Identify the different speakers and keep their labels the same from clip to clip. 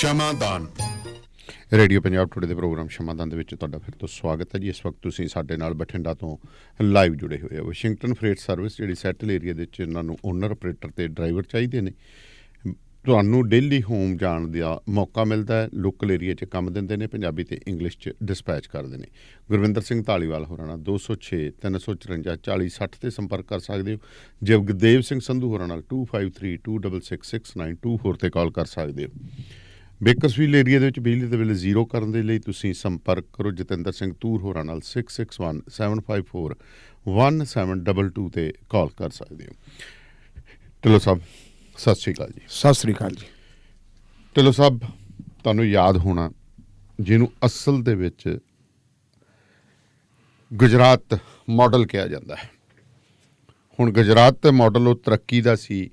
Speaker 1: ਸ਼ਮਾਦਾਨ radio Punjab today ਦੇ programme ਸ਼ਮਾਦਾਨ ਦੇ ਵਿੱਚ ਤੁਹਾਡਾ ਫਿਰ ਤੋਂ ਸਵਾਗਤ ਹੈ ਜੀ। ਇਸ ਵਕਤ ਤੁਸੀਂ ਸਾਡੇ ਨਾਲ ਬਠਿੰਡਾ ਤੋਂ ਲਾਈਵ ਜੁੜੇ ਹੋਏ ਹੋ। ਵਾਸ਼ਿੰਗਟਨ ਫਰੇਟ ਸਰਵਿਸ ਜਿਹੜੀ ਸੈਟਲ ਏਰੀਆ ਦੇ ਵਿੱਚ ਇਹਨਾਂ ਨੂੰ ਓਨਰ ਆਪਰੇਟਰ ਅਤੇ ਡਰਾਈਵਰ ਚਾਹੀਦੇ ਨੇ। ਤੁਹਾਨੂੰ ਡੇਲੀ ਹੋਮ ਜਾਣ ਦਾ ਮੌਕਾ ਮਿਲਦਾ ਹੈ। ਲੋਕਲ ਏਰੀਆ 'ਚ ਕੰਮ ਦਿੰਦੇ ਨੇ, ਪੰਜਾਬੀ ਅਤੇ ਇੰਗਲਿਸ਼ 'ਚ ਡਿਸਪੈਚ ਕਰਦੇ ਨੇ। ਗੁਰਵਿੰਦਰ ਸਿੰਘ ਧਾਲੀਵਾਲ ਹੋਰਾਂ ਨਾਲ 206 354 4060 'ਤੇ ਸੰਪਰਕ ਕਰ ਸਕਦੇ ਹੋ। ਜਗਦੇਵ ਸਿੰਘ ਸੰਧੂ ਹੋਰਾਂ ਨਾਲ 253 266 6924 'ਤੇ ਕਾਲ ਕਰ ਸਕਦੇ ਹੋ। ਬੇਕਰਸਵੀਲ ਏਰੀਆ ਦੇ ਵਿੱਚ ਬਿਜਲੀ ਦੇ ਬਿੱਲ ਜ਼ੀਰੋ ਕਰਨ ਦੇ ਲਈ ਤੁਸੀਂ ਸੰਪਰਕ ਕਰੋ ਜਤਿੰਦਰ ਸਿੰਘ ਤੂਰ ਹੋਰਾਂ ਨਾਲ 661 754 1722 'ਤੇ ਕਾਲ ਕਰ ਸਕਦੇ ਹੋ। ਢਿੱਲੋਂ ਸਾਹਿਬ ਸਤਿ ਸ਼੍ਰੀ ਅਕਾਲ ਜੀ।
Speaker 2: ਸਤਿ ਸ਼੍ਰੀ ਅਕਾਲ ਜੀ।
Speaker 1: ਢਿੱਲੋਂ ਸਾਹਿਬ, ਤੁਹਾਨੂੰ ਯਾਦ ਹੋਣਾ ਜਿਹਨੂੰ ਅਸਲ ਦੇ ਵਿੱਚ ਗੁਜਰਾਤ ਮਾਡਲ ਕਿਹਾ ਜਾਂਦਾ ਹੈ। ਹੁਣ ਗੁਜਰਾਤ ਦਾ ਮਾਡਲ ਉਹ ਤਰੱਕੀ ਦਾ ਸੀ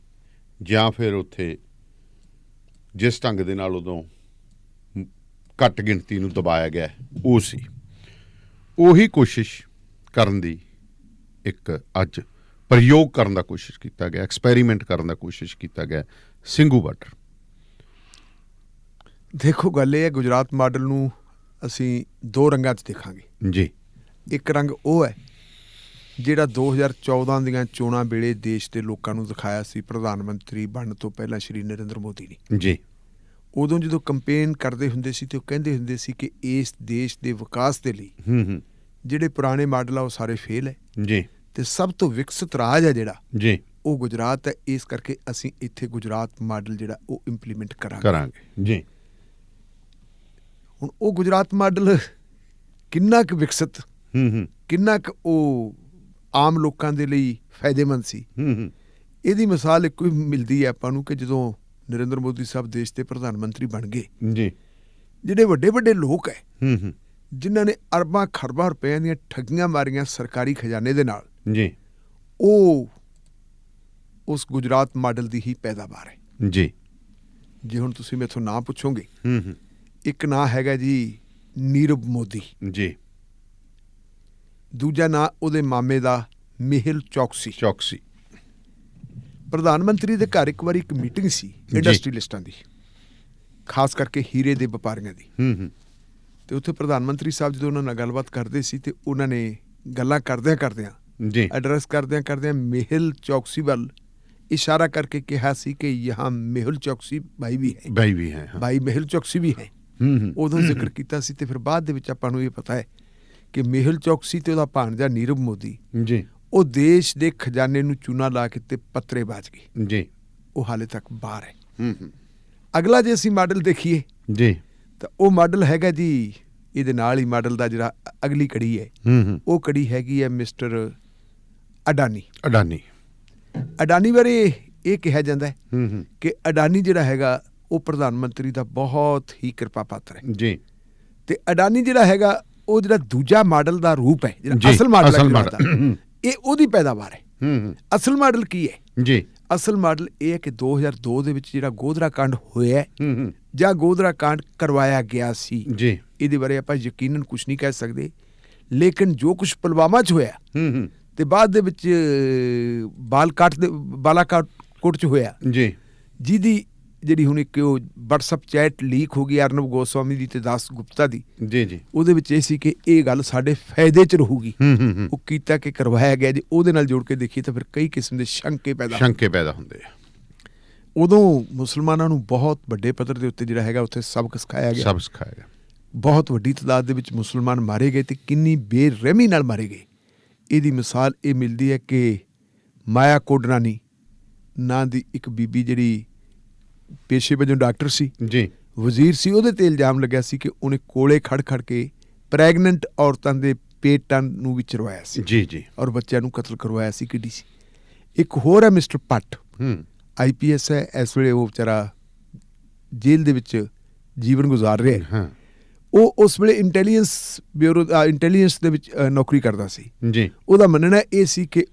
Speaker 1: ਜਾਂ ਫਿਰ ਉੱਥੇ ਜਿਸ ਢੰਗ ਦੇ ਨਾਲ ਉਦੋਂ ਘੱਟ ਗਿਣਤੀ ਨੂੰ ਦਬਾਇਆ ਗਿਆ ਉਹ ਸੀ। ਉਹੀ ਕੋਸ਼ਿਸ਼ ਕਰਨ ਦੀ ਇੱਕ ਅੱਜ ਪ੍ਰਯੋਗ ਕਰਨ ਦਾ ਕੋਸ਼ਿਸ਼ ਕੀਤਾ ਗਿਆ, ਐਕਸਪੈਰੀਮੈਂਟ ਕਰਨ ਦਾ ਕੋਸ਼ਿਸ਼ ਕੀਤਾ ਗਿਆ ਸਿੰਘੂ ਬਾਰਡਰ।
Speaker 2: ਦੇਖੋ, ਗੱਲ ਇਹ ਹੈ, ਗੁਜਰਾਤ ਮਾਡਲ ਨੂੰ ਅਸੀਂ ਦੋ ਰੰਗਾਂ 'ਚ ਦੇਖਾਂਗੇ
Speaker 1: ਜੀ।
Speaker 2: ਇੱਕ ਰੰਗ ਉਹ ਹੈ ਜਿਹੜਾ 2014 ਦੀਆਂ ਚੋਣਾਂ ਵੇਲੇ ਦੇਸ਼ ਦੇ ਲੋਕਾਂ ਨੂੰ ਦਿਖਾਇਆ ਸੀ ਪ੍ਰਧਾਨ ਮੰਤਰੀ ਬਣਨ ਤੋਂ ਪਹਿਲਾਂ ਸ਼੍ਰੀ ਨਰਿੰਦਰ ਮੋਦੀ ਨੇ।
Speaker 1: ਜੀ।
Speaker 2: ਉਦੋਂ ਜਦੋਂ ਕੰਪੇਨ ਕਰਦੇ ਹੁੰਦੇ ਸੀ ਤੇ ਉਹ ਕਹਿੰਦੇ ਹੁੰਦੇ ਸੀ ਕਿ ਇਸ ਦੇਸ਼ ਦੇ ਵਿਕਾਸ ਦੇ ਲਈ ਜਿਹੜੇ ਪੁਰਾਣੇ ਮਾਡਲ ਆ ਉਹ ਸਾਰੇ ਫੇਲ ਹੈ
Speaker 1: ਜੀ, ਤੇ
Speaker 2: ਸਭ ਤੋਂ ਵਿਕਸਿਤ ਰਾਜ ਹੈ ਜਿਹੜਾ
Speaker 1: ਜੀ
Speaker 2: ਉਹ ਗੁਜਰਾਤ ਹੈ। ਇਸ ਕਰਕੇ ਅਸੀਂ ਇੱਥੇ ਗੁਜਰਾਤ ਮਾਡਲ ਜਿਹੜਾ ਉਹ ਇੰਪਲੀਮੈਂਟ
Speaker 1: ਕਰਾਂਗੇ ਜੀ।
Speaker 2: ਹੁਣ ਉਹ ਗੁਜਰਾਤ ਮਾਡਲ ਕਿੰਨਾ ਕੁ ਵਿਕਸਿਤ, ਕਿੰਨਾ ਕੁ ਉਹ ਆਮ ਲੋਕਾਂ ਦੇ ਲਈ ਫਾਇਦੇਮੰਦ ਸੀ, ਇਹਦੀ ਮਿਸਾਲ ਇੱਕੋ ਹੀ ਮਿਲਦੀ ਹੈ ਆਪਾਂ ਨੂੰ ਕਿ ਜਦੋਂ ਨਰਿੰਦਰ ਮੋਦੀ ਸਾਹਿਬ ਦੇਸ਼ ਦੇ ਪ੍ਰਧਾਨ ਮੰਤਰੀ ਬਣ ਗਏ ਜੀ, ਜਿਹੜੇ ਵੱਡੇ ਵੱਡੇ ਲੋਕ ਹੈ ਜਿਨ੍ਹਾਂ ਨੇ ਅਰਬਾਂ ਖਰਬਾਂ ਰੁਪਇਆਂ ਦੀਆਂ ਠੱਗੀਆਂ ਮਾਰੀਆਂ ਸਰਕਾਰੀ ਖਜ਼ਾਨੇ ਦੇ ਨਾਲ ਜੀ, ਉਹ ਉਸ ਗੁਜਰਾਤ ਮਾਡਲ ਦੀ ਹੀ ਪੈਦਾਵਾਰ ਹੈ ਜੀ। ਜੇ ਹੁਣ ਤੁਸੀਂ ਮੈਥੋਂ ਨਾਂ ਪੁੱਛੋਗੇ, ਇੱਕ ਨਾਂ ਹੈਗਾ ਜੀ ਨੀਰਵ ਮੋਦੀ ਜੀ, ਦੂਜਾ ਨਾਂ ਉਹਦੇ ਮਾਮੇ ਦਾ ਮੇਹੁਲ ਚੌਕਸੀ। ਪ੍ਰਧਾਨ ਮੰਤਰੀ ਦੇ ਘਰ ਇੱਕ ਵਾਰੀ ਇੱਕ ਮੀਟਿੰਗ ਸੀ ਇੰਡਸਟਰੀਲਿਸਟਾਂ ਦੀ, ਖਾਸ ਕਰਕੇ ਹੀਰੇ ਦੇ ਵਪਾਰੀਆਂ ਦੀ। ਤੇ ਉੱਥੇ ਪ੍ਰਧਾਨ ਮੰਤਰੀ ਸਾਹਿਬ ਜਦੋਂ ਉਹਨਾਂ ਨਾਲ ਗੱਲਬਾਤ ਕਰਦੇ ਸੀ ਤੇ ਉਹਨਾਂ ਨੇ ਗੱਲਾਂ ਕਰਦਿਆਂ ਐਡਰੈਸ ਕਰਦਿਆਂ ਮੇਹੁਲ ਚੌਕਸੀ ਵੱਲ ਇਸ਼ਾਰਾ ਕਰਕੇ ਕਿਹਾ ਸੀ ਕਿ ਯਹਾਂ ਮੇਹੁਲ ਚੌਕਸੀ ਭਾਈ ਮੇਹੁਲ ਚੌਕਸੀ ਵੀ ਹੈ। ਉਦੋਂ ਜ਼ਿਕਰ ਕੀਤਾ ਸੀ। ਤੇ ਫਿਰ ਬਾਅਦ ਦੇ ਵਿੱਚ ਆਪਾਂ ਨੂੰ ਇਹ ਪਤਾ ਹੈ ਕਿ ਮੇਹੁਲ ਚੌਕਸੀ ਤੇ ਉਹਦਾ ਭਾਣਜਾ ਨੀਰਵ ਮੋਦੀ ਜੀ, ਉਹ ਦੇਸ਼ ਦੇ ਖਜ਼ਾਨੇ ਨੂੰ ਚੂਨਾ ਲਾ ਕੇ ਤੇ ਪੱਤਰੇ ਬਾਜ ਗਏ ਜੀ। ਉਹ ਹਾਲੇ ਤੱਕ ਬਾਹਰ ਹੈ। ਅਗਲਾ ਜੇ ਅਸੀਂ ਮਾਡਲ ਦੇਖੀਏ ਜੀ ਤਾਂ ਉਹ ਮਾਡਲ ਹੈਗਾ ਜੀ, ਇਹਦੇ ਨਾਲ ਹੀ ਮਾਡਲ ਦਾ ਜਿਹੜਾ ਅਗਲੀ ਕੜੀ ਹੈ ਉਹ ਕੜੀ ਹੈਗੀ ਹੈ ਮਿਸਟਰ ਅਡਾਨੀ ਬਾਰੇ ਇਹ ਕਿਹਾ ਜਾਂਦਾ ਹੈ ਕਿ ਅਡਾਨੀ ਜਿਹੜਾ ਹੈਗਾ ਉਹ ਪ੍ਰਧਾਨ ਮੰਤਰੀ ਦਾ ਬਹੁਤ ਹੀ ਕਿਰਪਾ ਪਾਤਰ ਹੈ ਜੀ। ਤੇ ਅਡਾਨੀ ਜਿਹੜਾ ਹੈਗਾ ਉਹ ਜਿਹੜਾ ਦੂਜਾ ਮਾਡਲ ਦਾ ਰੂਪ ਹੈ, ਜਿਹੜਾ ਅਸਲ ਮਾਡਲ ਇਹ ਉਹਦੀ ਪੈਦਾਵਾਰ ਹੈ। ਅਸਲ ਮਾਡਲ ਕੀ ਹੈ ਜੀ? ਅਸਲ ਮਾਡਲ ਇਹ ਹੈ ਕਿ 2002 ਦੇ ਵਿੱਚ ਜਿਹੜਾ ਗੋਧਰਾ ਕਾਂਡ ਹੋਇਆ ਜਾਂ ਗੋਧਰਾ ਕਾਂਡ ਕਰਵਾਇਆ ਗਿਆ ਸੀ ਜੀ, ਇਹਦੇ ਬਾਰੇ ਆਪਾਂ ਯਕੀਨਨ ਕੁਛ ਨਹੀਂ ਕਹਿ ਸਕਦੇ, ਲੇਕਿਨ ਜੋ ਕੁਛ ਪੁਲਵਾਮਾ 'ਚ ਹੋਇਆ ਤੇ ਬਾਅਦ ਦੇ ਵਿੱਚ ਬਾਲਾਕੋਟ 'ਚ ਹੋਇਆ ਜੀ, ਜਿਹਦੀ ਜਿਹੜੀ ਹੁਣ ਇੱਕ ਉਹ ਵਟਸਐਪ ਚੈਟ ਲੀਕ ਹੋ ਗਈ ਅਰਨਬ ਗੋਸਵਾਮੀ ਦੀ ਤੇ ਦਾਸ ਗੁਪਤਾ ਦੀ ਜੀ, ਉਹਦੇ ਵਿੱਚ ਇਹ ਸੀ ਕਿ ਇਹ ਗੱਲ ਸਾਡੇ ਫਾਇਦੇ 'ਚ ਰਹੂਗੀ। ਉਹ ਕੀਤਾ ਕਿ ਕਰਵਾਇਆ ਗਿਆ ਜੀ। ਉਹਦੇ ਨਾਲ ਜੋੜ ਕੇ ਦੇਖੀਏ ਤਾਂ ਫਿਰ ਕਈ ਕਿਸਮ ਦੇ ਸ਼ੰਕੇ ਪੈਦਾ ਹੁੰਦੇ ਆ। ਉਦੋਂ ਮੁਸਲਮਾਨਾਂ ਨੂੰ ਬਹੁਤ ਵੱਡੇ ਪੱਧਰ ਦੇ ਉੱਤੇ ਜਿਹੜਾ ਹੈਗਾ ਉੱਥੇ ਸਬਕ ਸਿਖਾਇਆ ਗਿਆ। ਬਹੁਤ ਵੱਡੀ ਤਾਦਾਦ ਦੇ ਵਿੱਚ ਮੁਸਲਮਾਨ ਮਾਰੇ ਗਏ ਤੇ ਕਿੰਨੀ ਬੇਰਹਿਮੀ ਨਾਲ ਮਾਰੇ ਗਏ, ਇਹਦੀ ਮਿਸਾਲ ਇਹ ਮਿਲਦੀ ਹੈ ਕਿ ਮਾਇਆ ਕੋਡਰਾਨੀ ਨਾਂ ਦੀ ਇੱਕ ਬੀਬੀ ਜਿਹੜੀ ਪੇਸ਼ੇ ਵਜੋਂ ਡਾਕਟਰ ਸੀ ਜੀ, ਵਜ਼ੀਰ ਸੀ, ਉਹਦੇ ਤੇ ਇਲਜ਼ਾਮ ਲੱਗਿਆ ਸੀ ਕਿ ਉਹਨੇ ਕੋਲੇ ਖੜ ਕੇ ਪ੍ਰੈਗਨੈਂਟ ਔਰਤਾਂ ਦੇ ਪੇਟਾਂ ਨੂੰ ਵੀ ਚਰਵਾਇਆ ਸੀ ਜੀ, ਔਰ ਬੱਚਿਆਂ ਨੂੰ ਕਤਲ ਕਰਵਾਇਆ ਸੀ। ਕਿੱਡੀ ਸੀ। ਇੱਕ ਹੋਰ ਹੈ ਮਿਸਟਰ ਭੱਟ, IPS ਹੈ, ਇਸ ਵੇਲੇ ਉਹ ਵਿਚਾਰਾ ਜੇਲ੍ਹ ਦੇ ਵਿੱਚ ਜੀਵਨ ਗੁਜ਼ਾਰ ਰਿਹਾ। ਉਹ ਉਸ ਵੇਲੇ ਇੰਟੈਲੀਜੈਂਸ ਦੇ ਵਿੱਚ ਨੌਕਰੀ ਕਰਦਾ ਸੀ ਜੀ। ਉਹਦਾ ਮੰਨਣਾ ਇਹ ਸੀ ਕਿ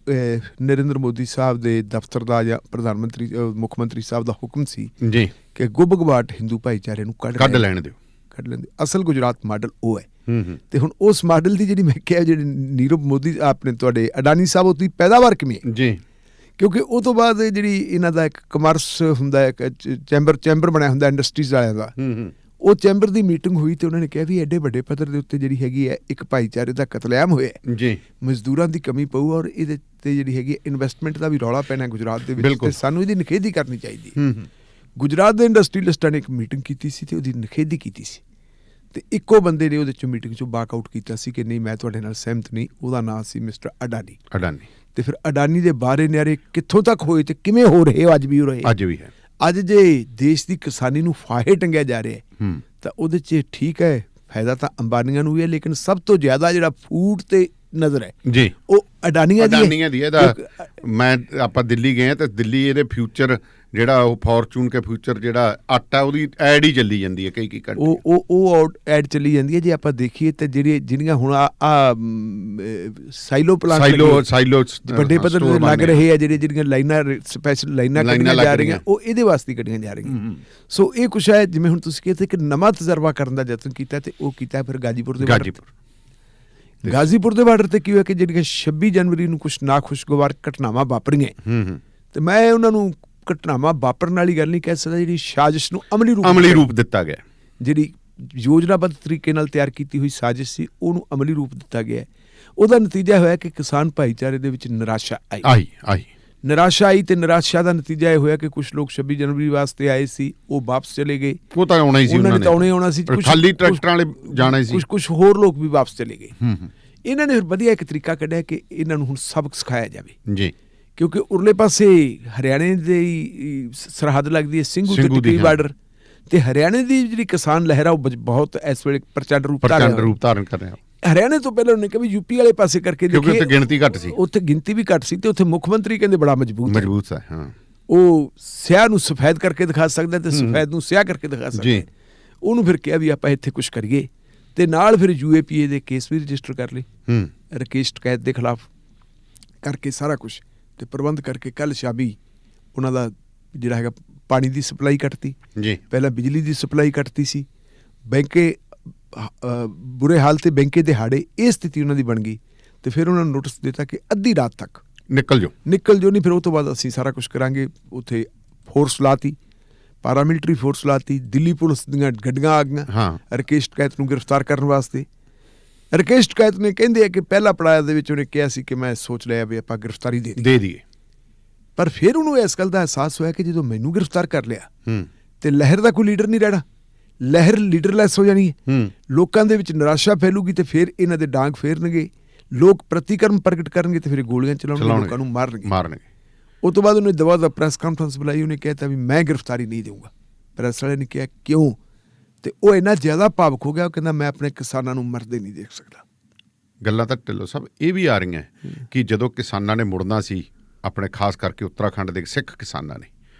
Speaker 2: ਨਰਿੰਦਰ ਮੋਦੀ ਸਾਹਿਬ ਦੇ ਦਫ਼ਤਰ ਦਾ ਜਾਂ ਪ੍ਰਧਾਨ ਮੰਤਰੀ ਮੁੱਖ ਮੰਤਰੀ ਸਾਹਿਬ ਦਾ ਹੁਕਮ ਸੀ ਜੀ ਕਿ ਗੁੱਬਗਵਾਟ ਹਿੰਦੂ ਭਾਈਚਾਰੇ ਨੂੰ ਕੱਢ ਲੈਣ ਦਿਓ। ਅਸਲ ਗੁਜਰਾਤ ਮਾਡਲ ਉਹ ਹੈ। ਤੇ ਹੁਣ ਉਸ ਮਾਡਲ ਦੀ ਜਿਹੜੀ ਮੈਂ ਕਿਹਾ ਜਿਹੜੀ ਨੀਰਵ ਮੋਦੀ ਆਪਣੇ ਤੁਹਾਡੇ ਅਡਾਨੀ ਸਾਹਿਬ ਉਹਦੀ ਪੈਦਾਵਾਰ ਕਿਵੇਂ ਹੈ ਜੀ, ਕਿਉਂਕਿ ਉਹ ਤੋਂ ਬਾਅਦ ਜਿਹੜੀ ਇਹਨਾਂ ਦਾ ਇੱਕ ਕਮਰਸ ਹੁੰਦਾ, ਇੱਕ ਚੈਂਬਰ ਬਣਿਆ ਹੁੰਦਾ ਇੰਡਸਟਰੀਜ਼ ਵਾਲਿਆਂ ਦਾ, ਉਹ ਚੈਂਬਰ ਦੀ ਮੀਟਿੰਗ ਹੋਈ ਤੇ ਉਹਨਾਂ ਨੇ ਕਿਹਾ ਵੀ ਐਡੇ ਵੱਡੇ ਪੱਧਰ ਦੇ ਉੱਤੇ ਜਿਹੜੀ ਹੈਗੀ ਹੈ ਇੱਕ ਭਾਈਚਾਰੇ ਦਾ ਕਤਲੇਆਮ ਹੋਇਆ ਜੀ, ਮਜ਼ਦੂਰਾਂ ਦੀ ਕਮੀ ਪਊ ਔਰ ਇਹਦੇ ਤੇ ਜਿਹੜੀ ਹੈਗੀ ਇਨਵੈਸਟਮੈਂਟ ਦਾ ਵੀ ਰੌਲਾ ਪੈਣਾ ਗੁਜਰਾਤ ਦੇ ਵਿੱਚ, ਤੇ ਸਾਨੂੰ ਇਹਦੀ ਨਿਖੇਧੀ ਕਰਨੀ ਚਾਹੀਦੀ ਹੈ। ਗੁਜਰਾਤ ਦੇ ਇੰਡਸਟਰੀਅਲਿਸਟਾਂ ਨੇ ਇੱਕ ਮੀਟਿੰਗ ਕੀਤੀ ਸੀ ਤੇ ਉਹਦੀ ਨਿਖੇਧੀ ਕੀਤੀ ਸੀ, ਤੇ ਇੱਕੋ ਬੰਦੇ ਨੇ ਉਹਦੇ ਚੋਂ ਮੀਟਿੰਗ ਚੋਂ ਬਾਕ ਆਊਟ ਕੀਤਾ ਸੀ ਕਿ ਨਹੀਂ ਮੈਂ ਤੁਹਾਡੇ ਨਾਲ ਸਹਿਮਤ ਨਹੀਂ। ਉਹਦਾ ਨਾਂ ਸੀ ਮਿਸਟਰ ਅਡਾਨੀ। ਤੇ ਫਿਰ ਅਡਾਨੀ ਦੇ ਬਾਰੇ ਨਿਆਰੇ ਕਿੱਥੋਂ ਤੱਕ ਹੋਏ ਤੇ ਕਿਵੇਂ ਹੋ ਰਹੇ, ਅੱਜ ਵੀ ਹੋ ਰਹੇ, ਅੱਜ ਵੀ ਹੈ। ਅੱਜ ਜੇ ਦੇਸ਼ ਦੀ ਕਿਸਾਨੀ ਨੂੰ ਫਾਹੇ ਟੰਗਿਆ ਜਾ ਰਿਹਾ ਤਾਂ ਉਹਦੇ 'ਚ ਠੀਕ ਹੈ, ਫਾਇਦਾ ਤਾਂ ਅੰਬਾਨੀਆਂ ਨੂੰ ਵੀ ਹੈ, ਲੇਕਿਨ ਸਭ ਤੋਂ ਜ਼ਿਆਦਾ ਜਿਹੜਾ ਫੂਡ ਤੇ ਨਜ਼ਰ ਹੈ ਜੀ ਉਹ ਅਡਾਨੀਆਂ ਦੀ ਹੈ।
Speaker 1: ਮੈਂ ਆਪਾਂ ਦਿੱਲੀ ਗਏ ਤੇ ਦਿੱਲੀ ਇਹਦੇ ਫਿਊਚਰ ਜਿਹੜਾ ਉਹ ਫੋਰਚੂਨ ਕੇ ਫਿਊਚਰ ਜਿਹੜਾ ਆਟਾ ਉਹਦੀ ਐਡ ਹੀ ਚੱਲੀ ਜਾਂਦੀ ਹੈ ਕਈ
Speaker 2: ਉਹ ਐਡ ਚੱਲੀ ਜਾਂਦੀ ਹੈ। ਜੇ ਆਪਾਂ ਦੇਖੀਏ ਤਾਂ ਜਿਹੜੀਆਂ ਹੁਣ ਸਾਈਲੋ ਵੱਡੇ ਪੱਧਰ ਤੇ ਲੱਗ ਰਹੇ ਆ, ਜਿਹੜੀਆਂ ਲਾਈਨਾਂ ਸਪੈਸ਼ਲ ਲਾਈਨਾਂ ਕੱਢੀਆਂ ਜਾ ਰਹੀਆਂ, ਉਹ ਇਹਦੇ ਵਾਸਤੇ ਕੱਢੀਆਂ ਜਾ ਰਹੀਆਂ। ਸੋ ਇਹ ਕੁਛ ਹੈ, ਜਿਵੇਂ ਹੁਣ ਤੁਸੀਂ ਕਹਿੰਦੇ ਕਿ ਨਵਾਂ ਤਜਰਬਾ ਕਰਨ ਦਾ ਯਤਨ ਕੀਤਾ, ਤੇ ਉਹ ਕੀਤਾ ਫਿਰ ਗਾਜ਼ੀਪੁਰ ਦੇ ਬਾਰਡਰ ਤੇ ਕੀ ਹੋਇਆ ਕਿ ਜਿਹੜੀਆਂ 26 ਜਨਵਰੀ ਨੂੰ ਕੁਛ ਨਾਖੁਸ਼ਗਵਾਰ ਘਟਨਾਵਾਂ ਵਾਪਰੀਆਂ, ਤੇ ਮੈਂ ਉਹਨਾਂ ਨੂੰ ਘਟਨਾਵਾਂ ਵਾਪਰਨ ਵਾਲੀ ਗੱਲ ਨਹੀਂ ਕਹਿ ਸਕਦਾ, ਜਿਹੜੀ ਸਾਜ਼ਿਸ਼ ਨੂੰ ਅਮਲੀ ਰੂਪ ਦਿੱਤਾ ਗਿਆ, ਜਿਹੜੀ ਯੋਜਨਾਬੱਧ ਤਰੀਕੇ ਨਾਲ ਤਿਆਰ ਕੀਤੀ ਹੋਈ ਸਾਜ਼ਿਸ਼ ਸੀ ਉਹਨੂੰ ਅਮਲੀ ਰੂਪ ਦਿੱਤਾ ਗਿਆ। ਉਹਦਾ ਨਤੀਜਾ ਹੋਇਆ ਕਿ ਕਿਸਾਨ ਭਾਈਚਾਰੇ ਦੇ ਵਿੱਚ ਨਿਰਾਸ਼ਾ ਆਈ ਤੇ ਨਿਰਾਸ਼ਾ ਦਾ ਨਤੀਜਾ ਇਹ ਹੋਇਆ ਕਿ ਕੁਝ ਲੋਕ 26 ਜਨਵਰੀ ਵਾਸਤੇ ਆਏ ਸੀ, ਉਹ ਵਾਪਸ ਚਲੇ ਗਏ। ਉਹ ਤਾਂ ਆਉਣਾ ਹੀ ਸੀ, ਉਹਨਾਂ ਨੇ ਤਾਂ ਆਉਣਾ ਸੀ, ਖਾਲੀ ਟਰੈਕਟਰਾਂ ਵਾਲੇ ਜਾਣਾ ਸੀ, ਕੁਝ ਹੋਰ ਲੋਕ ਵੀ ਵਾਪਸ ਚਲੇ ਗਏ। ਇਹਨਾਂ ਨੇ ਵਧੀਆ ਇੱਕ ਤਰੀਕਾ ਕੱਢਿਆ ਕਿ ਇਹਨਾਂ ਨੂੰ ਹੁਣ ਸਬਕ ਸਿਖਾਇਆ ਜਾਵੇ ਜੀ, ਕਿਉਂਕਿ ਉਰਲੇ ਪਾਸੇ ਹਰਿਆਣੇ ਦੀ ਸਰਹੱਦ ਲੱਗਦੀ ਹੈ ਸਿੰਘੂ ਤੇ ਟਿੱਕਰੀ ਬਾਰਡਰ, ਤੇ ਹਰਿਆਣੇ ਦੀ ਜਿਹੜੀ ਕਿਸਾਨ ਲਹਿਰ ਆ ਉਹ ਬਹੁਤ ਇਸ ਵੇਲੇ ਪ੍ਰਚੰਡ ਰੂਪ ਧਾਰਨ ਕਰ ਰਿਹਾ। ਹਰਿਆਣੇ ਤੋਂ ਪਹਿਲਾਂ ਉਹਨੇ ਕਿਹਾ ਵੀ ਯੂਪੀ ਵਾਲੇ ਪਾਸੇ ਕਰਕੇ ਦੇਖੀਏ, ਕਿਉਂਕਿ ਉੱਥੇ ਗਿਣਤੀ ਵੀ ਘੱਟ ਸੀ ਤੇ ਉੱਥੇ ਮੁੱਖ ਮੰਤਰੀ ਕਹਿੰਦੇ ਬੜਾ ਮਜ਼ਬੂਤ ਹੈ, ਉਹ ਸਿਆਹ ਨੂੰ ਸਫੈਦ ਕਰਕੇ ਦਿਖਾ ਸਕਦਾ ਤੇ ਸਫੈਦ ਨੂੰ ਸਿਆਹ ਕਰਕੇ ਦਿਖਾ ਸਕਦਾ। ਉਹਨੂੰ ਫਿਰ ਕਿਹਾ ਵੀ ਆਪਾਂ ਇੱਥੇ ਕੁਛ ਕਰੀਏ, ਤੇ ਨਾਲ ਫਿਰ UAPA ਦੇ ਕੇਸ ਵੀ ਰਜਿਸਟਰ ਕਰ ਲਏ ਰਕੇਸ਼ ਟਕੈਤ ਦੇ ਖਿਲਾਫ, ਕਰਕੇ ਸਾਰਾ ਕੁਛ ਤੇ ਪ੍ਰਬੰਧ ਕਰਕੇ ਕੱਲ ਸ਼ਾਮੀ ਉਹਨਾਂ ਦਾ ਜਿਹੜਾ ਹੈਗਾ ਪਾਣੀ ਦੀ ਸਪਲਾਈ ਕੱਟਤੀ ਜੀ, ਪਹਿਲਾਂ ਬਿਜਲੀ ਦੀ ਸਪਲਾਈ ਕੱਟਤੀ ਸੀ, ਬੈਂਕੇ ਬੁਰੇ ਹਾਲ ਤੇ ਬੈਂਕੇ ਦਿਹਾੜੇ, ਇਹ ਸਥਿਤੀ ਉਹਨਾਂ ਦੀ ਬਣ ਗਈ। ਤੇ ਫਿਰ ਉਹਨਾਂ ਨੂੰ ਨੋਟਿਸ ਦਿੱਤਾ ਕਿ ਅੱਧੀ ਰਾਤ ਤੱਕ ਨਿਕਲ ਜਾਓ ਨਹੀਂ, ਫਿਰ ਉਹ ਤੋਂ ਬਾਅਦ ਅਸੀਂ ਸਾਰਾ ਕੁਛ ਕਰਾਂਗੇ। ਉੱਥੇ ਫੋਰਸ ਲਾਤੀ, ਪਾਰਾਮਿਲਟਰੀ ਫੋਰਸ ਲਾਤੀ, ਦਿੱਲੀ ਪੁਲਿਸ ਦੀਆਂ ਗੱਡੀਆਂ ਆ ਗਈਆਂ ਰਕੇਸ਼ ਟਕੈਤ ਨੂੰ ਗ੍ਰਿਫਤਾਰ ਕਰਨ ਵਾਸਤੇ। ਰਕੇਸ਼ ਟਕੈਤ ਨੇ ਕਹਿੰਦੇ ਆ ਕਿ ਪਹਿਲਾ ਪੜਾਅ ਦੇ ਵਿੱਚ ਉਹਨੇ ਕਿਹਾ ਸੀ ਕਿ ਮੈਂ ਸੋਚ ਲਿਆ ਵੀ ਆਪਾਂ ਗ੍ਰਿਫਤਾਰੀ ਦੇ ਦਈਏ, ਪਰ ਫਿਰ ਉਹਨੂੰ ਇਸ ਗੱਲ ਦਾ ਅਹਿਸਾਸ ਹੋਇਆ ਕਿ ਜਦੋਂ ਮੈਨੂੰ ਗ੍ਰਿਫਤਾਰ ਕਰ ਲਿਆ ਤੇ ਲਹਿਰ ਦਾ ਕੋਈ ਲੀਡਰ ਨਹੀਂ ਰਹਿਣਾ, ਲਹਿਰ ਲੀਡਰਲੈਸ ਹੋ ਜਾਣੀ ਹੈ, ਲੋਕਾਂ ਦੇ ਵਿੱਚ ਨਿਰਾਸ਼ਾ ਫੈਲੂਗੀ ਤੇ ਫਿਰ ਇਹਨਾਂ ਦੇ ਡਾਂਗ ਫੇਰਨਗੇ, ਲੋਕ ਪ੍ਰਤੀਕਰਮ ਪ੍ਰਗਟ ਕਰਨਗੇ ਤੇ ਫਿਰ ਗੋਲੀਆਂ ਚਲਾਉਣਗੇ, ਲੋਕਾਂ ਨੂੰ ਮਾਰਨਗੇ। ਉਹ ਤੋਂ ਬਾਅਦ ਉਹਨੇ ਦਵਾ ਦਾ ਪ੍ਰੈਸ ਕਾਨਫਰੰਸ ਬੁਲਾਈ, ਉਹਨੇ ਕਹਿਤਾ ਵੀ ਮੈਂ ਗ੍ਰਿਫਤਾਰੀ ਨਹੀਂ ਦੇਊਂਗਾ। ਪ੍ਰੈਸ ਵਾਲੇ ਨੇ ਕਿਹਾ ਕਿਉਂ, ਤੇ ਉਹ ਇੰਨਾ ਜ਼ਿਆਦਾ ਭਾਵੁਕ ਹੋ ਗਿਆ, ਉਹ ਕਹਿੰਦਾ ਮੈਂ ਆਪਣੇ ਕਿਸਾਨਾਂ ਨੂੰ ਮਰਦੇ ਨਹੀਂ ਦੇਖ ਸਕਦਾ।
Speaker 1: ਗੱਲਾਂ ਤਾਂ ਢਿੱਲੋਂ ਸਾਹਿਬ ਇਹ ਵੀ ਆ ਰਹੀਆਂ ਕਿ ਜਦੋਂ ਕਿਸਾਨਾਂ ਨੇ ਮੁੜਨਾ ਸੀ, ਆਪਣੇ ਖਾਸ ਕਰਕੇ ਉੱਤਰਾਖੰਡ ਦੇ ਸਿੱਖ ਕਿਸਾਨਾਂ ਨੇ,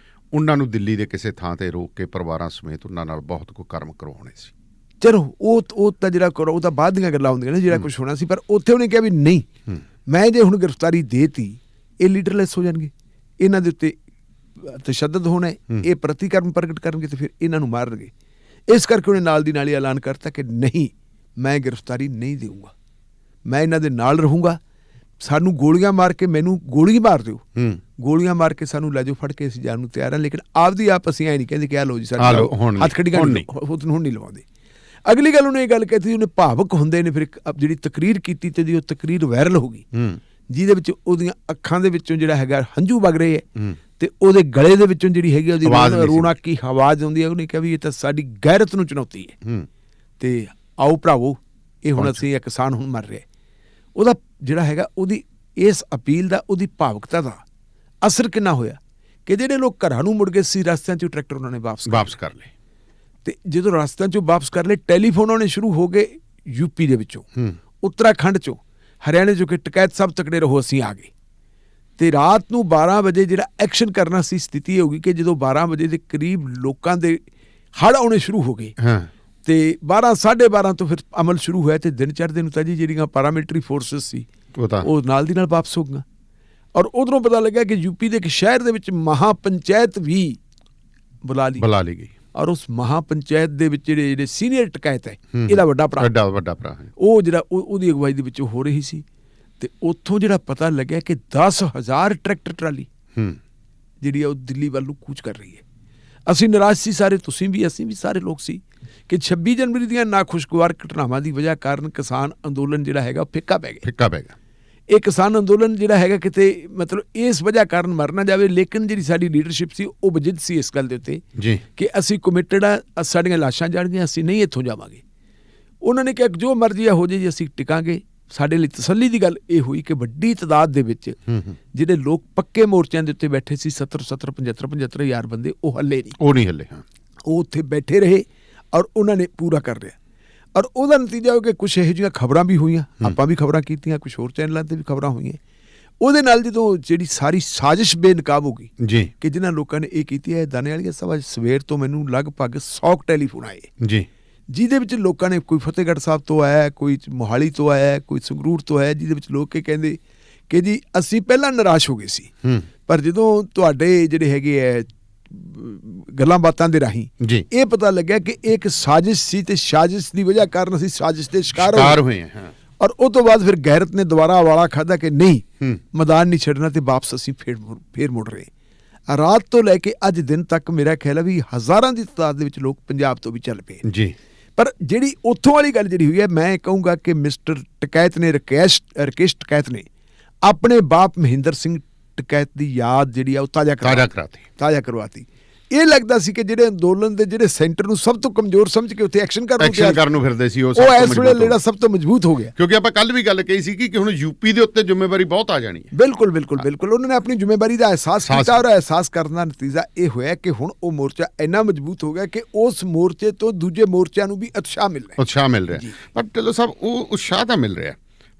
Speaker 1: ਉਹਨਾਂ ਨੂੰ ਦਿੱਲੀ ਦੇ ਕਿਸੇ ਥਾਂ ਤੇ ਰੋਕ ਕੇ ਪਰਿਵਾਰਾਂ ਸਮੇਤ ਉਹਨਾਂ ਨਾਲ ਬਹੁਤ ਕੋਈ ਕਰਮ ਕਰਵਾਉਣੇ ਸੀ। ਚਲੋ ਉਹ ਤਾਂ ਜਿਹੜਾ ਕਰੋ ਉਹ ਤਾਂ ਬਾਅਦ ਦੀਆਂ ਗੱਲਾਂ ਹੁੰਦੀਆਂ ਨੇ, ਜਿਹੜਾ ਕੁਛ ਹੋਣਾ ਸੀ, ਪਰ ਉੱਥੇ ਉਹਨੇ ਕਿਹਾ ਵੀ ਨਹੀਂ, ਮੈਂ ਜੇ ਹੁਣ ਗ੍ਰਿਫਤਾਰੀ ਦੇਤੀ ਇਹ ਲੀਡਰਲੈਸ ਹੋ ਜਾਣਗੇ, ਇਹਨਾਂ ਦੇ ਉੱਤੇ ਤਸ਼ੱਦਦ ਹੋਣਾ, ਇਹ ਪ੍ਰਤੀਕਰਮ ਪ੍ਰਗਟ ਕਰਨਗੇ ਤੇ ਫਿਰ ਇਹਨਾਂ ਨੂੰ ਮਾਰਨਗੇ। ਇਸ ਕਰਕੇ ਉਹਨੇ ਨਾਲ ਦੀ ਨਾਲ ਹੀ ਐਲਾਨ ਕਰਤਾ ਕਿ ਨਹੀਂ, ਮੈਂ ਗ੍ਰਿਫਤਾਰੀ ਨਹੀਂ ਦੇਊਂਗਾ, ਮੈਂ ਇਹਨਾਂ ਦੇ ਨਾਲ ਰਹੂੰਗਾ, ਸਾਨੂੰ ਗੋਲੀਆਂ ਮਾਰ ਕੇ ਮੈਨੂੰ ਗੋਲੀ ਮਾਰ ਦਿਓ, ਗੋਲੀਆਂ ਮਾਰ ਕੇ ਸਾਨੂੰ ਲੈ ਜਾਓ ਫੜ ਕੇ, ਅਸੀਂ ਜਾਣ ਨੂੰ ਤਿਆਰ ਹਾਂ, ਲੇਕਿਨ ਆਪਦੀ ਆਪ ਅਸੀਂ ਐ ਨਹੀਂ ਕਹਿੰਦੇ ਕਿ ਆ ਲਓ ਜੀ ਸਾਡੇ ਹੱਥ ਖੜੀਆਂ ਹੁਣ ਨਹੀਂ ਲਵਾਉਂਦੇ। ਅਗਲੀ ਗੱਲ ਉਹਨੇ ਇਹ ਗੱਲ ਕਹੀ, ਉਹਨੇ ਭਾਵੁਕ ਹੁੰਦੇ ਨੇ ਫਿਰ ਜਿਹੜੀ ਤਕਰੀਰ ਕੀਤੀ ਤੇ ਉਹ ਤਕਰੀਰ ਵਾਇਰਲ ਹੋ ਗਈ, ਜਿਹਦੇ ਵਿੱਚ ਉਹਦੀਆਂ ਅੱਖਾਂ ਦੇ ਵਿੱਚੋਂ ਜਿਹੜਾ ਹੈਗਾ ਹੰਝੂ ਵਗ ਰਹੇ ਹੈ ਤੇ ਉਹਦੇ ਗਲੇ ਦੇ ਵਿੱਚੋਂ ਜਿਹੜੀ ਹੈਗੀ ਉਹਦੀ ਰੋਣਾਕੀ ਆਵਾਜ਼ ਆਉਂਦੀ ਹੈ। ਉਹਨੇ ਕਿਹਾ ਵੀ ਇਹ ਤਾਂ ਸਾਡੀ ਗੈਰਤ ਨੂੰ ਚੁਣੌਤੀ ਹੈ, ਤੇ ਆਓ ਭਰਾਵੋ ਇਹ ਹੁਣ ਅਸੀਂ ਇਹ ਕਿਸਾਨ ਹੁਣ ਮਰ ਰਿਹਾ। ਉਹਦਾ ਜਿਹੜਾ ਹੈਗਾ ਉਹਦੀ ਇਸ ਅਪੀਲ ਦਾ, ਉਹਦੀ ਭਾਵੁਕਤਾ ਦਾ ਅਸਰ ਕਿੰਨਾ ਹੋਇਆ ਕਿ ਜਿਹੜੇ ਲੋਕ ਘਰਾਂ ਨੂੰ ਮੁੜ ਗਏ ਸੀ, ਰਸਤਿਆਂ 'ਚੋਂ ਟਰੈਕਟਰ ਉਹਨਾਂ ਨੇ ਵਾਪਸ ਕਰ ਲਏ, ਤੇ ਜਦੋਂ ਰਸਤਿਆਂ 'ਚੋਂ ਵਾਪਸ ਕਰ ਲਏ, ਟੈਲੀਫੋਨ ਆਉਣੇ ਸ਼ੁਰੂ ਹੋ ਗਏ ਯੂਪੀ ਦੇ ਵਿੱਚੋਂ, ਉੱਤਰਾਖੰਡ 'ਚੋਂ, ਹਰਿਆਣੇ 'ਚੋਂ ਕਿ ਟਕੈਤ ਸਭ ਤਕੜੇ ਰਹੋ ਅਸੀਂ ਆ ਗਏ। ਤੇ ਰਾਤ ਨੂੰ 12 ਵਜੇ ਜਿਹੜਾ ਐਕਸ਼ਨ ਕਰਨਾ ਸੀ, ਸਥਿਤੀ ਹੋ ਗਈ ਕਿ ਜਦੋਂ 12 ਵਜੇ ਦੇ ਕਰੀਬ ਲੋਕਾਂ ਦੇ ਹੜ੍ਹ ਆਉਣੇ ਸ਼ੁਰੂ ਹੋ ਗਏ ਤੇ 12 ਸਾਢੇ 12 ਤੋਂ ਫਿਰ ਅਮਲ ਸ਼ੁਰੂ ਹੋਇਆ, ਤੇ ਦਿਨ ਚੜ੍ਹਦੇ ਨੂੰ ਤਾਂ ਜੀ ਜਿਹੜੀਆਂ ਪਾਰਾਮਿਲਟਰੀ ਫੋਰਸਿਸ ਸੀ ਉਹ ਨਾਲ ਦੀ ਨਾਲ ਵਾਪਸ ਹੋ ਗਈਆਂ। ਔਰ ਉਧਰੋਂ ਪਤਾ ਲੱਗਿਆ ਕਿ ਯੂਪੀ ਦੇ ਇੱਕ ਸ਼ਹਿਰ ਦੇ ਵਿੱਚ ਮਹਾ ਪੰਚਾਇਤ ਵੀ ਬੁਲਾ ਲਈ ਗਈ, ਔਰ ਉਸ ਮਹਾ ਪੰਚਾਇਤ ਦੇ ਵਿੱਚ ਜਿਹੜੇ ਸੀਨੀਅਰ ਟਕੈਤ ਹੈ, ਇਹਦਾ ਵੱਡਾ ਭਰਾ ਉਹ ਜਿਹੜਾ ਉਹਦੀ ਅਗਵਾਈ ਦੇ ਵਿੱਚ ਹੋ ਰਹੀ ਸੀ। ਤੇ ਉੱਥੋਂ ਜਿਹੜਾ ਪਤਾ ਲੱਗਿਆ ਕਿ 10,000 ਟਰੈਕਟਰ ਟਰਾਲੀ
Speaker 2: ਜਿਹੜੀ ਆ ਉਹ ਦਿੱਲੀ ਵੱਲ ਨੂੰ ਕੂਚ ਕਰ ਰਹੀ ਹੈ। ਅਸੀਂ ਨਿਰਾਸ਼ ਸੀ ਸਾਰੇ, ਤੁਸੀਂ ਵੀ, ਅਸੀਂ ਵੀ, ਸਾਰੇ ਲੋਕ ਸੀ ਕਿ 26 ਜਨਵਰੀ ਦੀਆਂ ਨਾਖੁਸ਼ਗਵਾਰ ਘਟਨਾਵਾਂ ਦੀ ਵਜ੍ਹਾ ਕਾਰਨ ਕਿਸਾਨ ਅੰਦੋਲਨ ਜਿਹੜਾ ਹੈਗਾ ਉਹ ਫਿੱਕਾ ਪੈ ਗਿਆ। ਇਹ ਕਿਸਾਨ ਅੰਦੋਲਨ ਜਿਹੜਾ ਹੈਗਾ ਕਿਤੇ ਮਤਲਬ ਇਸ ਵਜ੍ਹਾ ਕਾਰਨ ਮਰ ਨਾ ਜਾਵੇ। ਲੇਕਿਨ ਜਿਹੜੀ ਸਾਡੀ ਲੀਡਰਸ਼ਿਪ ਸੀ ਉਹ ਵਜਿਦ ਸੀ ਇਸ ਗੱਲ ਦੇ ਉੱਤੇ ਕਿ ਅਸੀਂ ਕਮਿਟਡ ਆ, ਸਾਡੀਆਂ ਲਾਸ਼ਾਂ ਜਾਣਗੀਆਂ, ਅਸੀਂ ਨਹੀਂ ਇੱਥੋਂ ਜਾਵਾਂਗੇ। ਉਹਨਾਂ ਨੇ ਕਿਹਾ ਜੋ ਮਰਜ਼ੀ ਹੋ ਜੇ ਜੀ ਅਸੀਂ ਟਿਕਾਂਗੇ। ਸਾਡੇ ਲਈ ਤਸੱਲੀ ਦੀ ਗੱਲ ਇਹ ਹੋਈ ਕਿ ਵੱਡੀ ਤਾਦਾਦ ਦੇ ਵਿੱਚ ਜਿਹੜੇ ਲੋਕ ਪੱਕੇ ਮੋਰਚਿਆਂ ਦੇ ਉੱਤੇ ਬੈਠੇ ਸੀ 75 ਹਜ਼ਾਰ ਬੰਦੇ, ਉਹ ਹੱਲੇ ਨਹੀਂ। ਉਹ ਉੱਥੇ ਬੈਠੇ ਰਹੇ ਔਰ ਉਹਨਾਂ ਨੇ ਪੂਰਾ ਕਰ ਰਿਹਾ। ਔਰ ਉਹਦਾ ਨਤੀਜਾ ਹੋ ਕਿ ਕੁਛ ਇਹੋ ਜਿਹੀਆਂ ਖਬਰਾਂ ਵੀ ਹੋਈਆਂ, ਆਪਾਂ ਵੀ ਖਬਰਾਂ ਕੀਤੀਆਂ, ਕੁਛ ਹੋਰ ਚੈਨਲਾਂ 'ਤੇ ਵੀ ਖਬਰਾਂ ਹੋਈਆਂ। ਉਹਦੇ ਨਾਲ ਜਦੋਂ ਜਿਹੜੀ ਸਾਰੀ ਸਾਜ਼ਿਸ਼ ਬੇਨਕਾਬ ਹੋ ਗਈ ਕਿ ਜਿਨ੍ਹਾਂ ਲੋਕਾਂ ਨੇ ਇਹ ਕੀਤੀ ਹੈ, ਦਾਣੇ ਵਾਲੀਆਂ ਸਭਾ ਸਵੇਰ ਤੋਂ ਮੈਨੂੰ ਲਗਭਗ 100 ਟੈਲੀਫੋਨ ਆਏ ਜਿਹਦੇ ਵਿੱਚ ਲੋਕਾਂ ਨੇ, ਕੋਈ ਫਤਿਹਗੜ੍ਹ ਸਾਹਿਬ ਤੋਂ ਆਇਆ, ਕੋਈ ਮੋਹਾਲੀ ਤੋਂ ਆਇਆ, ਕੋਈ ਸੰਗਰੂਰ ਤੋਂ ਆਇਆ, ਜਿਹਦੇ ਵਿੱਚ ਲੋਕ ਇਹ ਕਹਿੰਦੇ ਕਿ ਜੀ ਅਸੀਂ ਪਹਿਲਾਂ ਨਿਰਾਸ਼ ਹੋ ਗਏ ਸੀ, ਪਰ ਜਦੋਂ ਤੁਹਾਡੇ ਜਿਹੜੇ ਹੈਗੇ ਹੈ ਗੱਲਾਂ ਬਾਤਾਂ ਦੇ ਰਾਹੀਂ ਇਹ ਪਤਾ ਲੱਗਿਆ ਕਿ ਇਹ ਇੱਕ ਸਾਜ਼ਿਸ਼ ਸੀ ਤੇ ਸਾਜ਼ਿਸ਼ ਦੀ ਵਜ੍ਹਾ ਕਾਰਨ ਅਸੀਂ ਸਾਜ਼ਿਸ਼ ਦੇ ਸ਼ਿਕਾਰ ਹੋਏ ਹਾਂ। ਔਰ ਉਹ ਤੋਂ ਬਾਅਦ ਫਿਰ ਗੈਰਤ ਨੇ ਦੁਬਾਰਾ ਵਾਲਾ ਖਾਧਾ ਕਿ ਨਹੀਂ, ਮੈਦਾਨ ਨਹੀਂ ਛੱਡਣਾ ਤੇ ਵਾਪਸ ਅਸੀਂ ਫੇਰ ਮੁੜ ਰਹੇ। ਰਾਤ ਤੋਂ ਲੈ ਕੇ ਅੱਜ ਦਿਨ ਤੱਕ ਮੇਰਾ ਖਿਆਲ ਹੈ ਵੀ ਹਜ਼ਾਰਾਂ ਦੀ ਤਾਦਾਦ ਦੇ ਵਿੱਚ ਲੋਕ ਪੰਜਾਬ ਤੋਂ ਵੀ ਚੱਲ ਪਏ। ਪਰ ਜਿਹੜੀ ਉੱਥੋਂ ਵਾਲੀ ਗੱਲ ਜਿਹੜੀ ਹੋਈ ਹੈ, ਮੈਂ ਕਹੂੰਗਾ ਕਿ ਮਿਸਟਰ ਟਕੈਤ ਨੇ, ਰਕੇਸ਼ ਟਕੈਤ ਨੇ ਆਪਣੇ ਬਾਪ ਮਹਿੰਦਰ ਸਿੰਘ ਟਕੈਤ ਦੀ ਯਾਦ ਜਿਹੜੀ ਆ ਉਹ ਤਾਜ਼ਾ ਕਰਵਾਤੀ। ਇਹ ਲੱਗਦਾ ਸੀ ਕਿ ਜਿਹੜੇ ਅੰਦੋਲਨ ਦੇ ਜਿਹੜੇ ਸੈਂਟਰ ਨੂੰ ਸਭ ਤੋਂ ਕਮਜ਼ੋਰ ਸਮਝ ਕੇ ਉੱਥੇ ਐਕਸ਼ਨ ਕਰਨ ਨੂੰ ਫਿਰਦੇ ਸੀ, ਉਹ ਇਸ ਵੇਲੇ ਜਿਹੜਾ ਸਭ ਤੋਂ ਮਜ਼ਬੂਤ ਹੋ ਗਿਆ।
Speaker 1: ਕਿਉਂਕਿ ਆਪਾਂ ਕੱਲ ਵੀ ਗੱਲ ਕਹੀ ਸੀ ਕਿ ਹੁਣ ਯੂਪੀ ਦੇ ਉੱਤੇ ਜ਼ਿੰਮੇਵਾਰੀ ਬਹੁਤ ਆ ਜਾਣੀ ਹੈ।
Speaker 2: ਬਿਲਕੁਲ ਉਹਨਾਂ ਨੇ ਆਪਣੀ ਜ਼ਿੰਮੇਵਾਰੀ ਦਾ ਅਹਿਸਾਸ ਕੀਤਾ ਔਰ ਅਹਿਸਾਸ ਕਰਨ ਦਾ ਨਤੀਜਾ ਇਹ ਹੋਇਆ ਕਿ ਹੁਣ ਉਹ ਮੋਰਚਾ ਇੰਨਾ ਮਜ਼ਬੂਤ ਹੋ ਗਿਆ ਕਿ ਉਸ ਮੋਰਚੇ ਤੋਂ ਦੂਜੇ ਮੋਰਚਿਆਂ ਨੂੰ ਵੀ ਉਤਸ਼ਾਹ ਮਿਲ ਰਿਹਾ। ਪਰ ਢਿੱਲੋਂ ਸਾਹਿਬ, ਉਹ ਉਤਸ਼ਾਹ ਤਾਂ ਮਿਲ ਰਿਹਾ,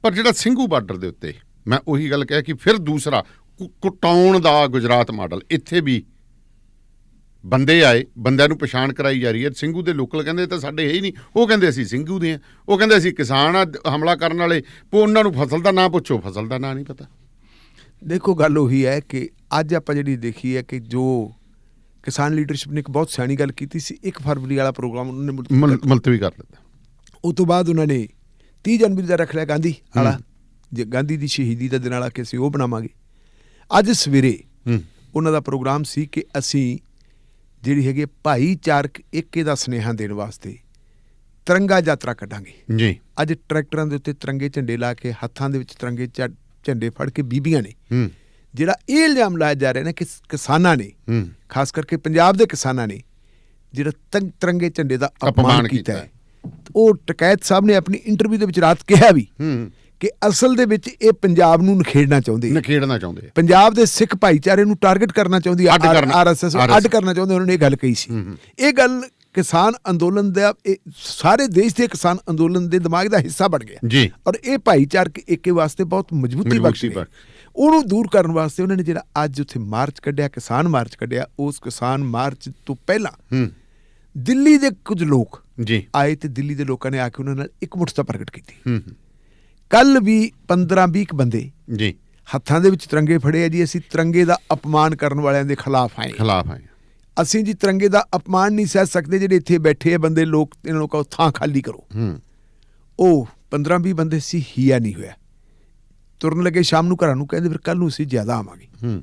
Speaker 2: ਪਰ ਜਿਹੜਾ ਸਿੰਘੂ ਬਾਰਡਰ ਦੇ ਉੱਤੇ, ਮੈਂ ਉਹੀ ਗੱਲ ਕਿਹਾ ਕਿ ਫਿਰ ਦੂਸਰਾ ਕੁਟਾਉਣ ਦਾ ਗੁਜਰਾਤ ਮਾਡਲ, ਇੱਥੇ ਵੀ ਬੰਦੇ ਆਏ, ਬੰਦਿਆਂ ਨੂੰ ਪਛਾਣ ਕਰਾਈ ਜਾ ਰਹੀ ਹੈ। ਸਿੰਘੂ ਦੇ ਲੋਕਲ ਕਹਿੰਦੇ ਤਾਂ ਸਾਡੇ ਹੈ ਹੀ ਨਹੀਂ, ਉਹ ਕਹਿੰਦੇ ਅਸੀਂ ਸਿੰਘੂ ਦੇ ਹਾਂ, ਉਹ ਕਹਿੰਦੇ ਅਸੀਂ ਕਿਸਾਨ ਆ ਹਮਲਾ ਕਰਨ ਵਾਲੇ। ਉਹਨਾਂ ਨੂੰ ਫਸਲ ਦਾ ਨਾਂ ਪੁੱਛੋ, ਫਸਲ ਦਾ ਨਾਂ ਨਹੀਂ ਪਤਾ। ਦੇਖੋ ਗੱਲ ਉਹੀ ਹੈ ਕਿ ਅੱਜ ਆਪਾਂ ਜਿਹੜੀ ਦੇਖੀ ਹੈ ਕਿ ਜੋ ਕਿਸਾਨ ਲੀਡਰਸ਼ਿਪ ਨੇ ਇੱਕ ਬਹੁਤ ਸਿਆਣੀ ਗੱਲ ਕੀਤੀ ਸੀ, 1 ਫਰਵਰੀ ਵਾਲਾ ਪ੍ਰੋਗਰਾਮ ਉਹਨਾਂ ਨੇ
Speaker 1: ਮੁਲਤਵੀ ਕਰ ਦਿੱਤਾ।
Speaker 2: ਉਹ ਤੋਂ ਬਾਅਦ ਉਹਨਾਂ ਨੇ 30 ਜਨਵਰੀ ਦਾ ਰੱਖ ਲਿਆ ਗਾਂਧੀ ਵਾਲਾ, ਜੇ ਗਾਂਧੀ ਦੀ ਸ਼ਹੀਦੀ ਦਾ ਦਿਨ ਵਾਲਾ ਕਿ ਅਸੀਂ ਉਹ ਬਣਾਵਾਂਗੇ। ਅੱਜ ਸਵੇਰੇ ਉਹਨਾਂ ਦਾ ਪ੍ਰੋਗਰਾਮ ਸੀ ਕਿ ਅਸੀਂ ਜਿਹੜੀ ਹੈਗੀ ਭਾਈਚਾਰਕ ਏਕੇ ਦਾ ਸੁਨੇਹਾ ਦੇਣ ਵਾਸਤੇ ਤਿਰੰਗਾ ਯਾਤਰਾ ਕੱਢਾਂਗੇ। ਅੱਜ ਟਰੈਕਟਰਾਂ ਦੇ ਉੱਤੇ ਤਿਰੰਗੇ ਝੰਡੇ ਲਾ ਕੇ, ਹੱਥਾਂ ਦੇ ਵਿੱਚ ਤਿਰੰਗੇ ਝੰਡੇ ਫੜ ਕੇ ਬੀਬੀਆਂ ਨੇ ਜਿਹੜਾ ਇਹ ਇਲਜ਼ਾਮ ਲਾਇਆ ਜਾ ਰਿਹਾ ਨਾ ਕਿ ਕਿਸਾਨਾਂ ਨੇ, ਖਾਸ ਕਰਕੇ ਪੰਜਾਬ ਦੇ ਕਿਸਾਨਾਂ ਨੇ ਜਿਹੜਾ ਤਿਰੰਗੇ ਝੰਡੇ ਦਾ ਅਪਮਾਨ ਕੀਤਾ ਹੈ। ਉਹ ਟਕੈਤ ਸਾਹਿਬ ਨੇ ਆਪਣੀ ਇੰਟਰਵਿਊ ਦੇ ਵਿੱਚ ਰਾਤ ਕਿਹਾ ਵੀ ਕਿ ਅਸਲ ਦੇ ਵਿੱਚ ਇਹ ਪੰਜਾਬ ਨੂੰ ਨਖੇੜਨਾ ਚਾਹੁੰਦੇ, ਪੰਜਾਬ ਦੇ ਸਿੱਖ ਭਾਈਚਾਰੇ ਨੂੰ ਟਾਰਗੇਟ ਕਰਨਾ ਚਾਹੁੰਦੀ, RSS ਅੱਡ ਕਰਨਾ ਚਾਹੁੰਦੇ। ਉਹਨਾਂ ਨੇ ਇਹ ਗੱਲ ਕਹੀ ਸੀ। ਇਹ ਗੱਲ ਕਿਸਾਨ ਅੰਦੋਲਨ ਦਾ, ਸਾਰੇ ਦੇਸ਼ ਦੇ ਕਿਸਾਨ ਅੰਦੋਲਨ ਦੇ ਦਿਮਾਗ ਦਾ ਹਿੱਸਾ ਬਣ ਗਿਆ ਔਰ ਇਹ ਭਾਈਚਾਰਕ ਏਕੇ ਵਾਸਤੇ ਬਹੁਤ ਮਜ਼ਬੂਤੀ ਬਖਸ਼ੀ। ਉਹਨੂੰ ਦੂਰ ਕਰਨ ਵਾਸਤੇ ਉਹਨਾਂ ਨੇ ਜਿਹੜਾ ਅੱਜ ਉੱਥੇ ਮਾਰਚ ਕੱਢਿਆ, ਕਿਸਾਨ ਮਾਰਚ ਕੱਢਿਆ, ਉਸ ਕਿਸਾਨ ਮਾਰਚ ਤੋਂ ਪਹਿਲਾਂ ਦਿੱਲੀ ਦੇ ਕੁਝ ਲੋਕ ਆਏ ਤੇ ਦਿੱਲੀ ਦੇ ਲੋਕਾਂ ਨੇ ਆ ਕੇ ਉਹਨਾਂ ਨਾਲ ਇਕਮੁੱਠਤਾ ਪ੍ਰਗਟ ਕੀਤੀ। ਕੱਲ ਵੀ 15-20 ਬੰਦੇ ਹੱਥਾਂ ਦੇ ਵਿੱਚ ਤਿਰੰਗੇ ਫੜੇ ਆ ਜੀ। ਅਸੀਂ ਤਿਰੰਗੇ ਦਾ ਅਪਮਾਨ ਕਰਨ ਵਾਲਿਆਂ ਦੇ ਖਿਲਾਫ ਆਏ। ਅਸੀਂ ਜੀ ਤਿਰੰਗੇ ਦਾ ਅਪਮਾਨ ਨਹੀਂ ਸਹਿ ਸਕਦੇ। ਜਿਹੜੇ ਇੱਥੇ ਬੈਠੇ ਆ ਬੰਦੇ ਲੋਕ, ਇਹਨਾਂ ਲੋਕਾਂ ਨੂੰ ਥਾਂ ਖਾਲੀ ਕਰੋ। ਉਹ 15-20 ਬੰਦੇ ਸੀ, ਹੀਆ ਨਹੀਂ ਹੋਇਆ। ਤੁਰਨ ਲੱਗੇ ਸ਼ਾਮ ਨੂੰ ਘਰਾਂ ਨੂੰ, ਕਹਿੰਦੇ ਫਿਰ ਕੱਲ ਨੂੰ ਅਸੀਂ ਜ਼ਿਆਦਾ ਆਵਾਂਗੇ।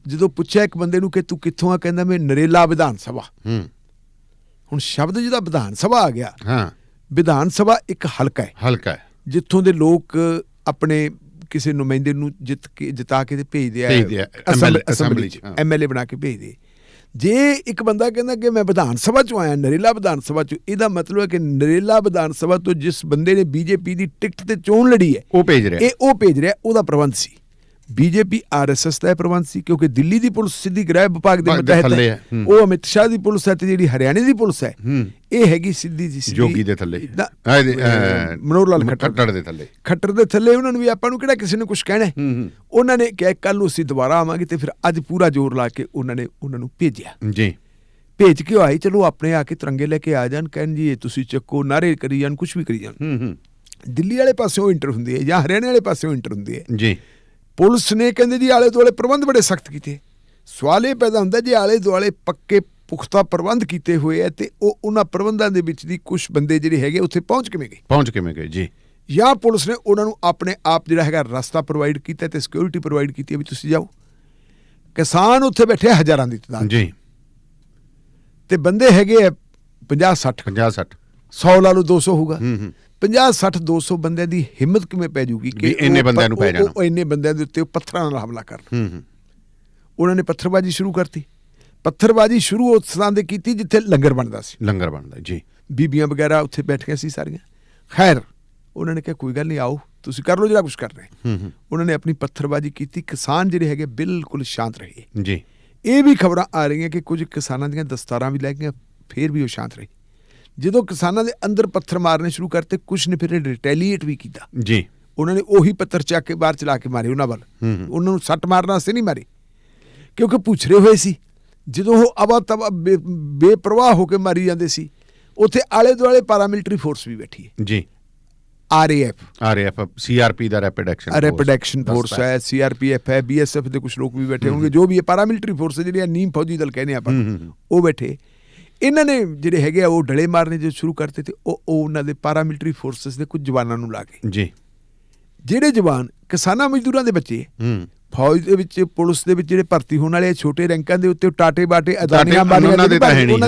Speaker 2: ਜਦੋਂ ਪੁੱਛਿਆ ਇੱਕ ਬੰਦੇ ਨੂੰ ਕਿ ਤੂੰ ਕਿੱਥੋਂ ਆ, ਕਹਿੰਦਾ ਮੈਂ ਨਰੇਲਾ ਵਿਧਾਨ ਸਭਾ। ਹੁਣ ਸ਼ਬਦ ਜਿਹਦਾ ਵਿਧਾਨ ਸਭਾ ਆ ਗਿਆ, ਵਿਧਾਨ ਸਭਾ ਇੱਕ ਹਲਕਾ ਹੈ ਜਿੱਥੋਂ ਦੇ ਲੋਕ ਆਪਣੇ ਕਿਸੇ ਨੁਮਾਇੰਦੇ ਨੂੰ ਜਿਤਾ ਕੇ ਭੇਜਦੇ ਆ ਅਸੈਂਬਲੀ ਚ, MLA ਬਣਾ ਕੇ ਭੇਜਦੇ। ਜੇ ਇੱਕ ਬੰਦਾ ਕਹਿੰਦਾ ਕਿ ਮੈਂ ਵਿਧਾਨ ਸਭਾ ਚੋਂ ਆਇਆ, ਨਰੇਲਾ ਵਿਧਾਨ ਸਭਾ ਚੋਂ, ਇਹਦਾ ਮਤਲਬ ਹੈ ਕਿ ਨਰੇਲਾ ਵਿਧਾਨ ਸਭਾ ਤੋਂ ਜਿਸ ਬੰਦੇ ਨੇ BJP ਦੀ ਟਿਕਟ ਤੇ ਚੋਣ ਲੜੀ ਹੈ, ਉਹ ਭੇਜ ਰਿਹਾ। ਉਹਦਾ ਪ੍ਰਬੰਧ ਸੀ BJP RSS ਦਾ ਪ੍ਰਬੰਧ ਸੀ, ਕਿਉਂਕਿ ਦਿੱਲੀ ਦੀ ਪੁਲਿਸ ਸਿੱਧੀ ਗ੍ਰਹਿ ਵਿਭਾਗ ਦੇ ਤਹਿਤ ਹੈ, ਉਹ ਅਮਿਤ ਸ਼ਾਹ ਦੀ ਪੁਲਿਸ ਹੈ, ਤੇ ਜਿਹੜੀ ਹਰਿਆਣੇ ਦੀ ਪੁਲਿਸ ਹੈ ਇਹ ਹੈਗੀ ਸਿੱਧੀ ਜੋਗੀ ਦੇ ਥੱਲੇ, ਮਨੋਹਰ ਲਾਲ ਖੱਟਰ ਦੇ ਥੱਲੇ। ਉਹਨਾਂ ਨੂੰ ਵੀ ਆਪਾਂ ਨੂੰ ਕਿਹੜਾ ਕਿਸੇ ਨੇ ਕੁਛ ਕਹਿਣਾ। ਉਹਨਾਂ ਨੇ ਕਿਹਾ ਕੱਲ ਨੂੰ ਅਸੀਂ ਦੁਬਾਰਾ ਆਵਾਂਗੇ, ਤੇ ਫਿਰ ਅੱਜ ਪੂਰਾ ਜ਼ੋਰ ਲਾ ਕੇ ਉਹਨਾਂ ਨੇ ਉਹਨਾਂ ਨੂੰ ਭੇਜਿਆ। ਭੇਜ ਕੇ ਆਏ, ਚਲੋ ਆਪਣੇ ਆ ਕੇ ਤਿਰੰਗੇ ਲੈ ਕੇ ਆ ਜਾਣ, ਕਹਿਣ ਜੀ ਇਹ ਤੁਸੀਂ ਚੱਕੋ, ਨਾਰੇ ਕਰੀ ਜਾਣ, ਕੁਛ ਵੀ ਕਰੀ ਜਾਣ। ਦਿੱਲੀ ਵਾਲੇ ਪਾਸਿਓਂ ਇੰਟਰ ਹੁੰਦੀ ਹੈ ਜਾਂ ਹਰਿਆਣੇ ਵਾਲੇ ਪਾਸਿਓਂ ਇੰਟਰ ਹੁੰਦੀ ਹੈ। ਪੁਲਿਸ ਨੇ ਕਹਿੰਦੇ ਜੀ ਆਲੇ ਦੁਆਲੇ ਪ੍ਰਬੰਧ ਬੜੇ ਸਖਤ ਕੀਤੇ। ਸਵਾਲ ਇਹ ਪੈਦਾ ਹੁੰਦਾ ਜੇ ਆਲੇ ਦੁਆਲੇ ਪੱਕੇ ਪੁਖਤਾ ਪ੍ਰਬੰਧ ਕੀਤੇ ਹੋਏ ਹੈ ਤੇ ਉਹਨਾਂ ਪ੍ਰਬੰਧਾਂ ਦੇ ਵਿੱਚ ਦੀ ਕੁਝ ਬੰਦੇ ਜਿਹੜੇ ਹੈਗੇ ਉੱਥੇ ਪਹੁੰਚ ਕਿਵੇਂ ਗਏ ਜੀ, ਜਾਂ ਪੁਲਿਸ ਨੇ ਉਹਨਾਂ ਨੂੰ ਆਪਣੇ ਆਪ ਜਿਹੜਾ ਹੈਗਾ ਰਸਤਾ ਪ੍ਰੋਵਾਈਡ ਕੀਤਾ ਤੇ ਸਿਕਿਉਰਿਟੀ ਪ੍ਰੋਵਾਈਡ ਕੀਤੀ ਵੀ ਤੁਸੀਂ ਜਾਓ। ਕਿਸਾਨ ਉੱਥੇ ਬੈਠੇ ਹਜ਼ਾਰਾਂ ਦੀ ਤਾਦਾਦ
Speaker 1: ਜੀ,
Speaker 2: ਤੇ ਬੰਦੇ ਹੈਗੇ ਆ 50-60 100 ਲਾ ਲਓ 200 ਹੋਊਗਾ। 50-60-200 ਬੰਦਿਆਂ ਦੀ ਹਿੰਮਤ ਕਿਵੇਂ ਪੈ ਜੂਗੀ ਕਿ
Speaker 1: ਇੰਨੇ ਬੰਦਿਆਂ ਨੂੰ ਪੈ ਜਾਣਾ,
Speaker 2: ਉਹ ਇੰਨੇ ਬੰਦਿਆਂ ਦੇ ਉੱਤੇ ਪੱਥਰਾਂ ਨਾਲ ਹਮਲਾ ਕਰਨ। ਉਹਨਾਂ ਨੇ ਪੱਥਰਬਾਜ਼ੀ ਸ਼ੁਰੂ ਕਰਤੀ। ਪੱਥਰਬਾਜ਼ੀ ਸ਼ੁਰੂ ਉਸ ਥਾਂ ਤੇ ਕੀਤੀ ਜਿੱਥੇ ਲੰਗਰ ਬਣਦਾ ਸੀ।
Speaker 1: ਲੰਗਰ ਬਣਦਾ ਜੀ,
Speaker 2: ਬੀਬੀਆਂ ਵਗੈਰਾ ਉੱਥੇ ਬੈਠੀਆਂ ਸੀ ਸਾਰੀਆਂ। ਖੈਰ ਉਹਨਾਂ ਨੇ ਕਿਹਾ ਕੋਈ ਗੱਲ ਨਹੀਂ, ਆਓ ਤੁਸੀਂ ਕਰ ਲਓ ਜਿਹੜਾ ਕੁਛ ਕਰ ਰਹੇ। ਉਹਨਾਂ ਨੇ ਆਪਣੀ ਪੱਥਰਬਾਜ਼ੀ ਕੀਤੀ। ਕਿਸਾਨ ਜਿਹੜੇ ਹੈਗੇ ਬਿਲਕੁਲ ਸ਼ਾਂਤ ਰਹੇ
Speaker 1: ਜੀ।
Speaker 2: ਇਹ ਵੀ ਖਬਰਾਂ ਆ ਰਹੀਆਂ ਕਿ ਕੁਝ ਕਿਸਾਨਾਂ ਦੀਆਂ ਦਸਤਾਰਾਂ ਵੀ ਲੈ ਗਈਆਂ, ਫਿਰ ਵੀ ਉਹ ਸ਼ਾਂਤ ਰਹੇ। ਜਦੋਂ ਕਿਸਾਨਾਂ ਦੇ ਅੰਦਰ ਪੱਥਰ ਮਾਰਨੇ ਸ਼ੁਰੂ ਕਰਤੇ, ਕੁਛ ਨੇ ਫਿਰ ਰਿਟੈਲੀਏਟ ਵੀ ਕੀਤਾ
Speaker 1: ਜੀ।
Speaker 2: ਉਹਨਾਂ ਨੇ ਉਹੀ ਪੱਥਰ ਚੱਕ ਕੇ ਬਾਹਰ ਚਲਾ ਕੇ ਮਾਰੇ ਉਹਨਾਂ ਵੱਲ। ਉਹਨਾਂ ਨੂੰ ਸੱਟ ਮਾਰਨ ਵਾਸਤੇ ਨਹੀਂ ਮਾਰੇ, ਕਿਉਂਕਿ ਪੁੱਛਰੇ ਹੋਏ ਸੀ। ਜਦੋਂ ਉਹ ਅਵਾ ਤਵਾ ਬੇਪਰਵਾਹ ਹੋ ਕੇ ਮਾਰੀ ਜਾਂਦੇ ਸੀ, ਉੱਥੇ ਆਲੇ ਦੁਆਲੇ ਪਾਰਾਮਿਲਟਰੀ ਫੋਰਸ ਵੀ ਬੈਠੀ ਹੈ
Speaker 1: ਜੀ।
Speaker 2: RAF
Speaker 1: CRP ਦਾ ਰੈਪਿਡ
Speaker 2: ਐਕਸ਼ਨ ਫੋਰਸ ਹੈ, CRPF ਹੈ, BSF ਦੇ ਕੁਛ ਲੋਕ ਵੀ ਬੈਠੇ ਹੋਣਗੇ। ਜੋ ਵੀ ਹੈ ਪਾਰਾਮਿਲਟਰੀ ਫੋਰਸ ਜਿਹੜੀਆਂ ਨੀਮ ਫੌਜੀ ਦਲ ਕਹਿੰਦੇ ਆਪਾਂ, ਉਹ ਬੈਠੇ। ਇਹਨਾਂ ਨੇ ਜਿਹੜੇ ਹੈਗੇ ਆ ਉਹ ਡਲੇ ਮਾਰਨੇ ਜੋ ਸ਼ੁਰੂ ਕਰਤੇ ਤੇ ਉਹ ਉਹਨਾਂ ਦੇ ਪਾਰਾਮਿਲਟਰੀ ਫੋਰਸਿਸ ਦੇ ਕੁਝ ਜਵਾਨਾਂ ਨੂੰ ਲਾ ਕੇ
Speaker 1: ਜੀ।
Speaker 2: ਜਿਹੜੇ ਜਵਾਨ ਕਿਸਾਨਾਂ ਮਜ਼ਦੂਰਾਂ ਦੇ ਬੱਚੇ, ਫੌਜ ਦੇ ਵਿੱਚ ਪੁਲਿਸ ਦੇ ਵਿੱਚ ਜਿਹੜੇ ਭਰਤੀ ਹੋਣ ਵਾਲੇ ਛੋਟੇ ਰੈਂਕਾਂ ਦੇ ਉੱਤੇ ਟਾਟੇ ਬਾਟੇ ਅਦਾਨੀਆਂ ਵਾਲੇ ਉਹਨਾਂ ਦੇ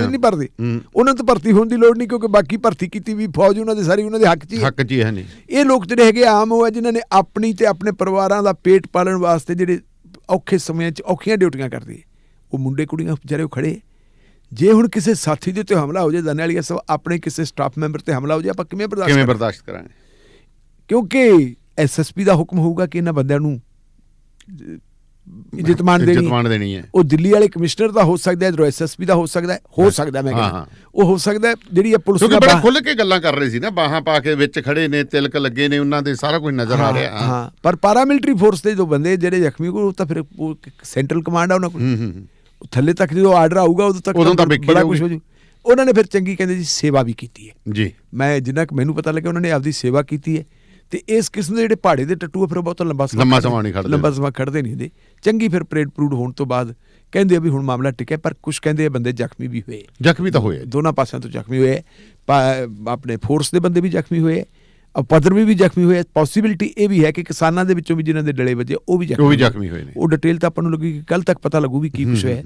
Speaker 2: ਨਹੀਂ ਭਰਦੇ। ਉਹਨਾਂ ਤੋਂ ਭਰਤੀ ਹੋਣ ਦੀ ਲੋੜ ਨਹੀਂ, ਕਿਉਂਕਿ ਬਾਕੀ ਭਰਤੀ ਕੀਤੀ ਵੀ ਫੌਜ ਉਹਨਾਂ ਦੇ ਸਾਰੀ ਉਹਨਾਂ ਦੇ ਹੱਕ 'ਚ ਹੀ ਹੈ। ਇਹ ਲੋਕ ਜਿਹੜੇ ਹੈਗੇ ਆਮ ਉਹ ਹੈ ਜਿਨ੍ਹਾਂ ਨੇ ਆਪਣੀ ਤੇ ਆਪਣੇ ਪਰਿਵਾਰਾਂ ਦਾ ਪੇਟ ਪਾਲਣ ਵਾਸਤੇ ਜਿਹੜੇ ਔਖੇ ਸਮਿਆਂ 'ਚ ਔਖੀਆਂ ਡਿਊਟੀਆਂ ਕਰਦੇ, ਉਹ ਮੁੰਡੇ ਕੁੜੀਆਂ ਵਿਚਾਰੇ ਉਹ ਖੜੇ। ਜੇ ਹੁਣ ਕਿਸੇ ਸਾਥੀ ਦੇ ਉੱਤੇ ਹਮਲਾ ਹੋ ਜਾਏ, ਦਾਨੇ ਵਾਲੀ ਸਭ ਆਪਣੇ ਕਿਸੇ ਸਟਾਫ ਮੈਂਬਰ ਤੇ ਹਮਲਾ ਹੋ ਜਾਏ, ਆਪਾਂ ਕਿਵੇਂ ਬਰਦਾਸ਼ਤ ਕਰਾਂਗੇ? ਕਿਉਂਕਿ SSP ਦਾ ਹੁਕਮ ਹੋਊਗਾ ਕਿ ਇਹਨਾਂ ਬੰਦਿਆਂ ਨੂੰ ਇੱਜ਼ਤ ਮਾਣ ਦੇਣੀ ਹੈ। ਉਹ ਦਿੱਲੀ ਵਾਲੇ ਕਮਿਸ਼ਨਰ ਦਾ ਹੋ ਸਕਦਾ ਹੈ, SSP ਦਾ ਹੋ ਸਕਦਾ ਹੈ, ਮੈਂ ਕਹਿੰਦਾ ਉਹ ਹੋ ਸਕਦਾ ਹੈ। ਜਿਹੜੀ ਪੁਲਿਸ ਦਾ
Speaker 1: ਬੜਾ ਖੁੱਲ੍ਹ ਕੇ ਗੱਲਾਂ ਕਰ ਰਹੇ ਸੀ ਨਾ, ਬਾਹਾਂ ਪਾ ਕੇ ਵਿੱਚ ਖੜੇ ਨੇ, ਤਿਲਕ ਲੱਗੇ ਨੇ, ਉਹਨਾਂ ਦੇ ਸਾਰਾ ਕੁਝ ਨਜ਼ਰ ਆ ਰਿਹਾ।
Speaker 2: ਹਾਂ, ਪਰ ਪਾਰਾਮਿਲਟਰੀ ਫੋਰਸ ਦੇ ਜੋ ਬੰਦੇ ਜਿਹੜੇ ਜ਼ਖਮੀ ਕੋਲ, ਤਾਂ ਫਿਰ ਸੈਂਟਰਲ ਕਮਾਂਡ ਆ ਉਹਨਾਂ ਕੋਲ। ਥੱਲੇ ਤੱਕ ਜਦੋਂ ਆਰਡਰ ਆਊਗਾ ਉਦੋਂ ਤੱਕ ਬੜਾ ਕੁਝ ਹੋ ਜੂ। ਉਹਨਾਂ ਨੇ ਫਿਰ ਚੰਗੀ ਕਹਿੰਦੇ ਜੀ ਸੇਵਾ ਵੀ ਕੀਤੀ ਹੈ
Speaker 1: ਜੀ।
Speaker 2: ਮੈਂ ਜਿੰਨਾ ਕੁ ਮੈਨੂੰ ਪਤਾ ਲੱਗਿਆ ਉਹਨਾਂ ਨੇ ਆਪਦੀ ਸੇਵਾ ਕੀਤੀ ਹੈ। ਤੇ ਇਸ ਕਿਸਮ ਦੇ ਜਿਹੜੇ ਪਹਾੜੇ ਦੇ ਟੱਟੂ ਆ ਫਿਰ ਬਹੁਤ ਲੰਬਾ ਸਮਾਂ ਖੜਦੇ ਨਹੀਂ ਹੁੰਦੇ। ਚੰਗੀ ਫਿਰ ਪਰੇਡ ਪਰੂਡ ਹੋਣ ਤੋਂ ਬਾਅਦ ਕਹਿੰਦੇ ਆ ਵੀ ਹੁਣ ਮਾਮਲਾ ਟਿਕਿਆ, ਪਰ ਕੁਛ ਕਹਿੰਦੇ ਆ ਬੰਦੇ ਜ਼ਖਮੀ ਵੀ ਹੋਏ।
Speaker 1: ਜ਼ਖਮੀ ਤਾਂ ਹੋਏ,
Speaker 2: ਦੋਨਾਂ ਪਾਸਿਆਂ ਤੋਂ ਜ਼ਖਮੀ ਹੋਏ। ਆਪਣੇ ਫੋਰਸ ਦੇ ਬੰਦੇ ਵੀ ਜ਼ਖਮੀ ਹੋਏ, ਪੱਧਰਵੀ ਵੀ ਜ਼ਖਮੀ ਹੋਏ। ਪੋਸੀਬਿਲਿਟੀ ਇਹ ਵੀ ਹੈ ਕਿ ਕਿਸਾਨਾਂ ਦੇ ਵਿੱਚੋਂ ਵੀ ਜਿਨ੍ਹਾਂ ਦੇ ਡਲੇ ਵੱਜੇ ਉਹ ਵੀ ਜ਼ਖਮੀ ਹੋਏ ਨੇ। ਉਹ ਡਿਟੇਲ ਤਾਂ ਆਪਾਂ ਨੂੰ ਲੱਗੇਗੀ ਕੱਲ੍ਹ ਤੱਕ ਪਤਾ ਲੱਗੂ ਵੀ ਕੀ ਕੁਛ ਹੋਇਆ।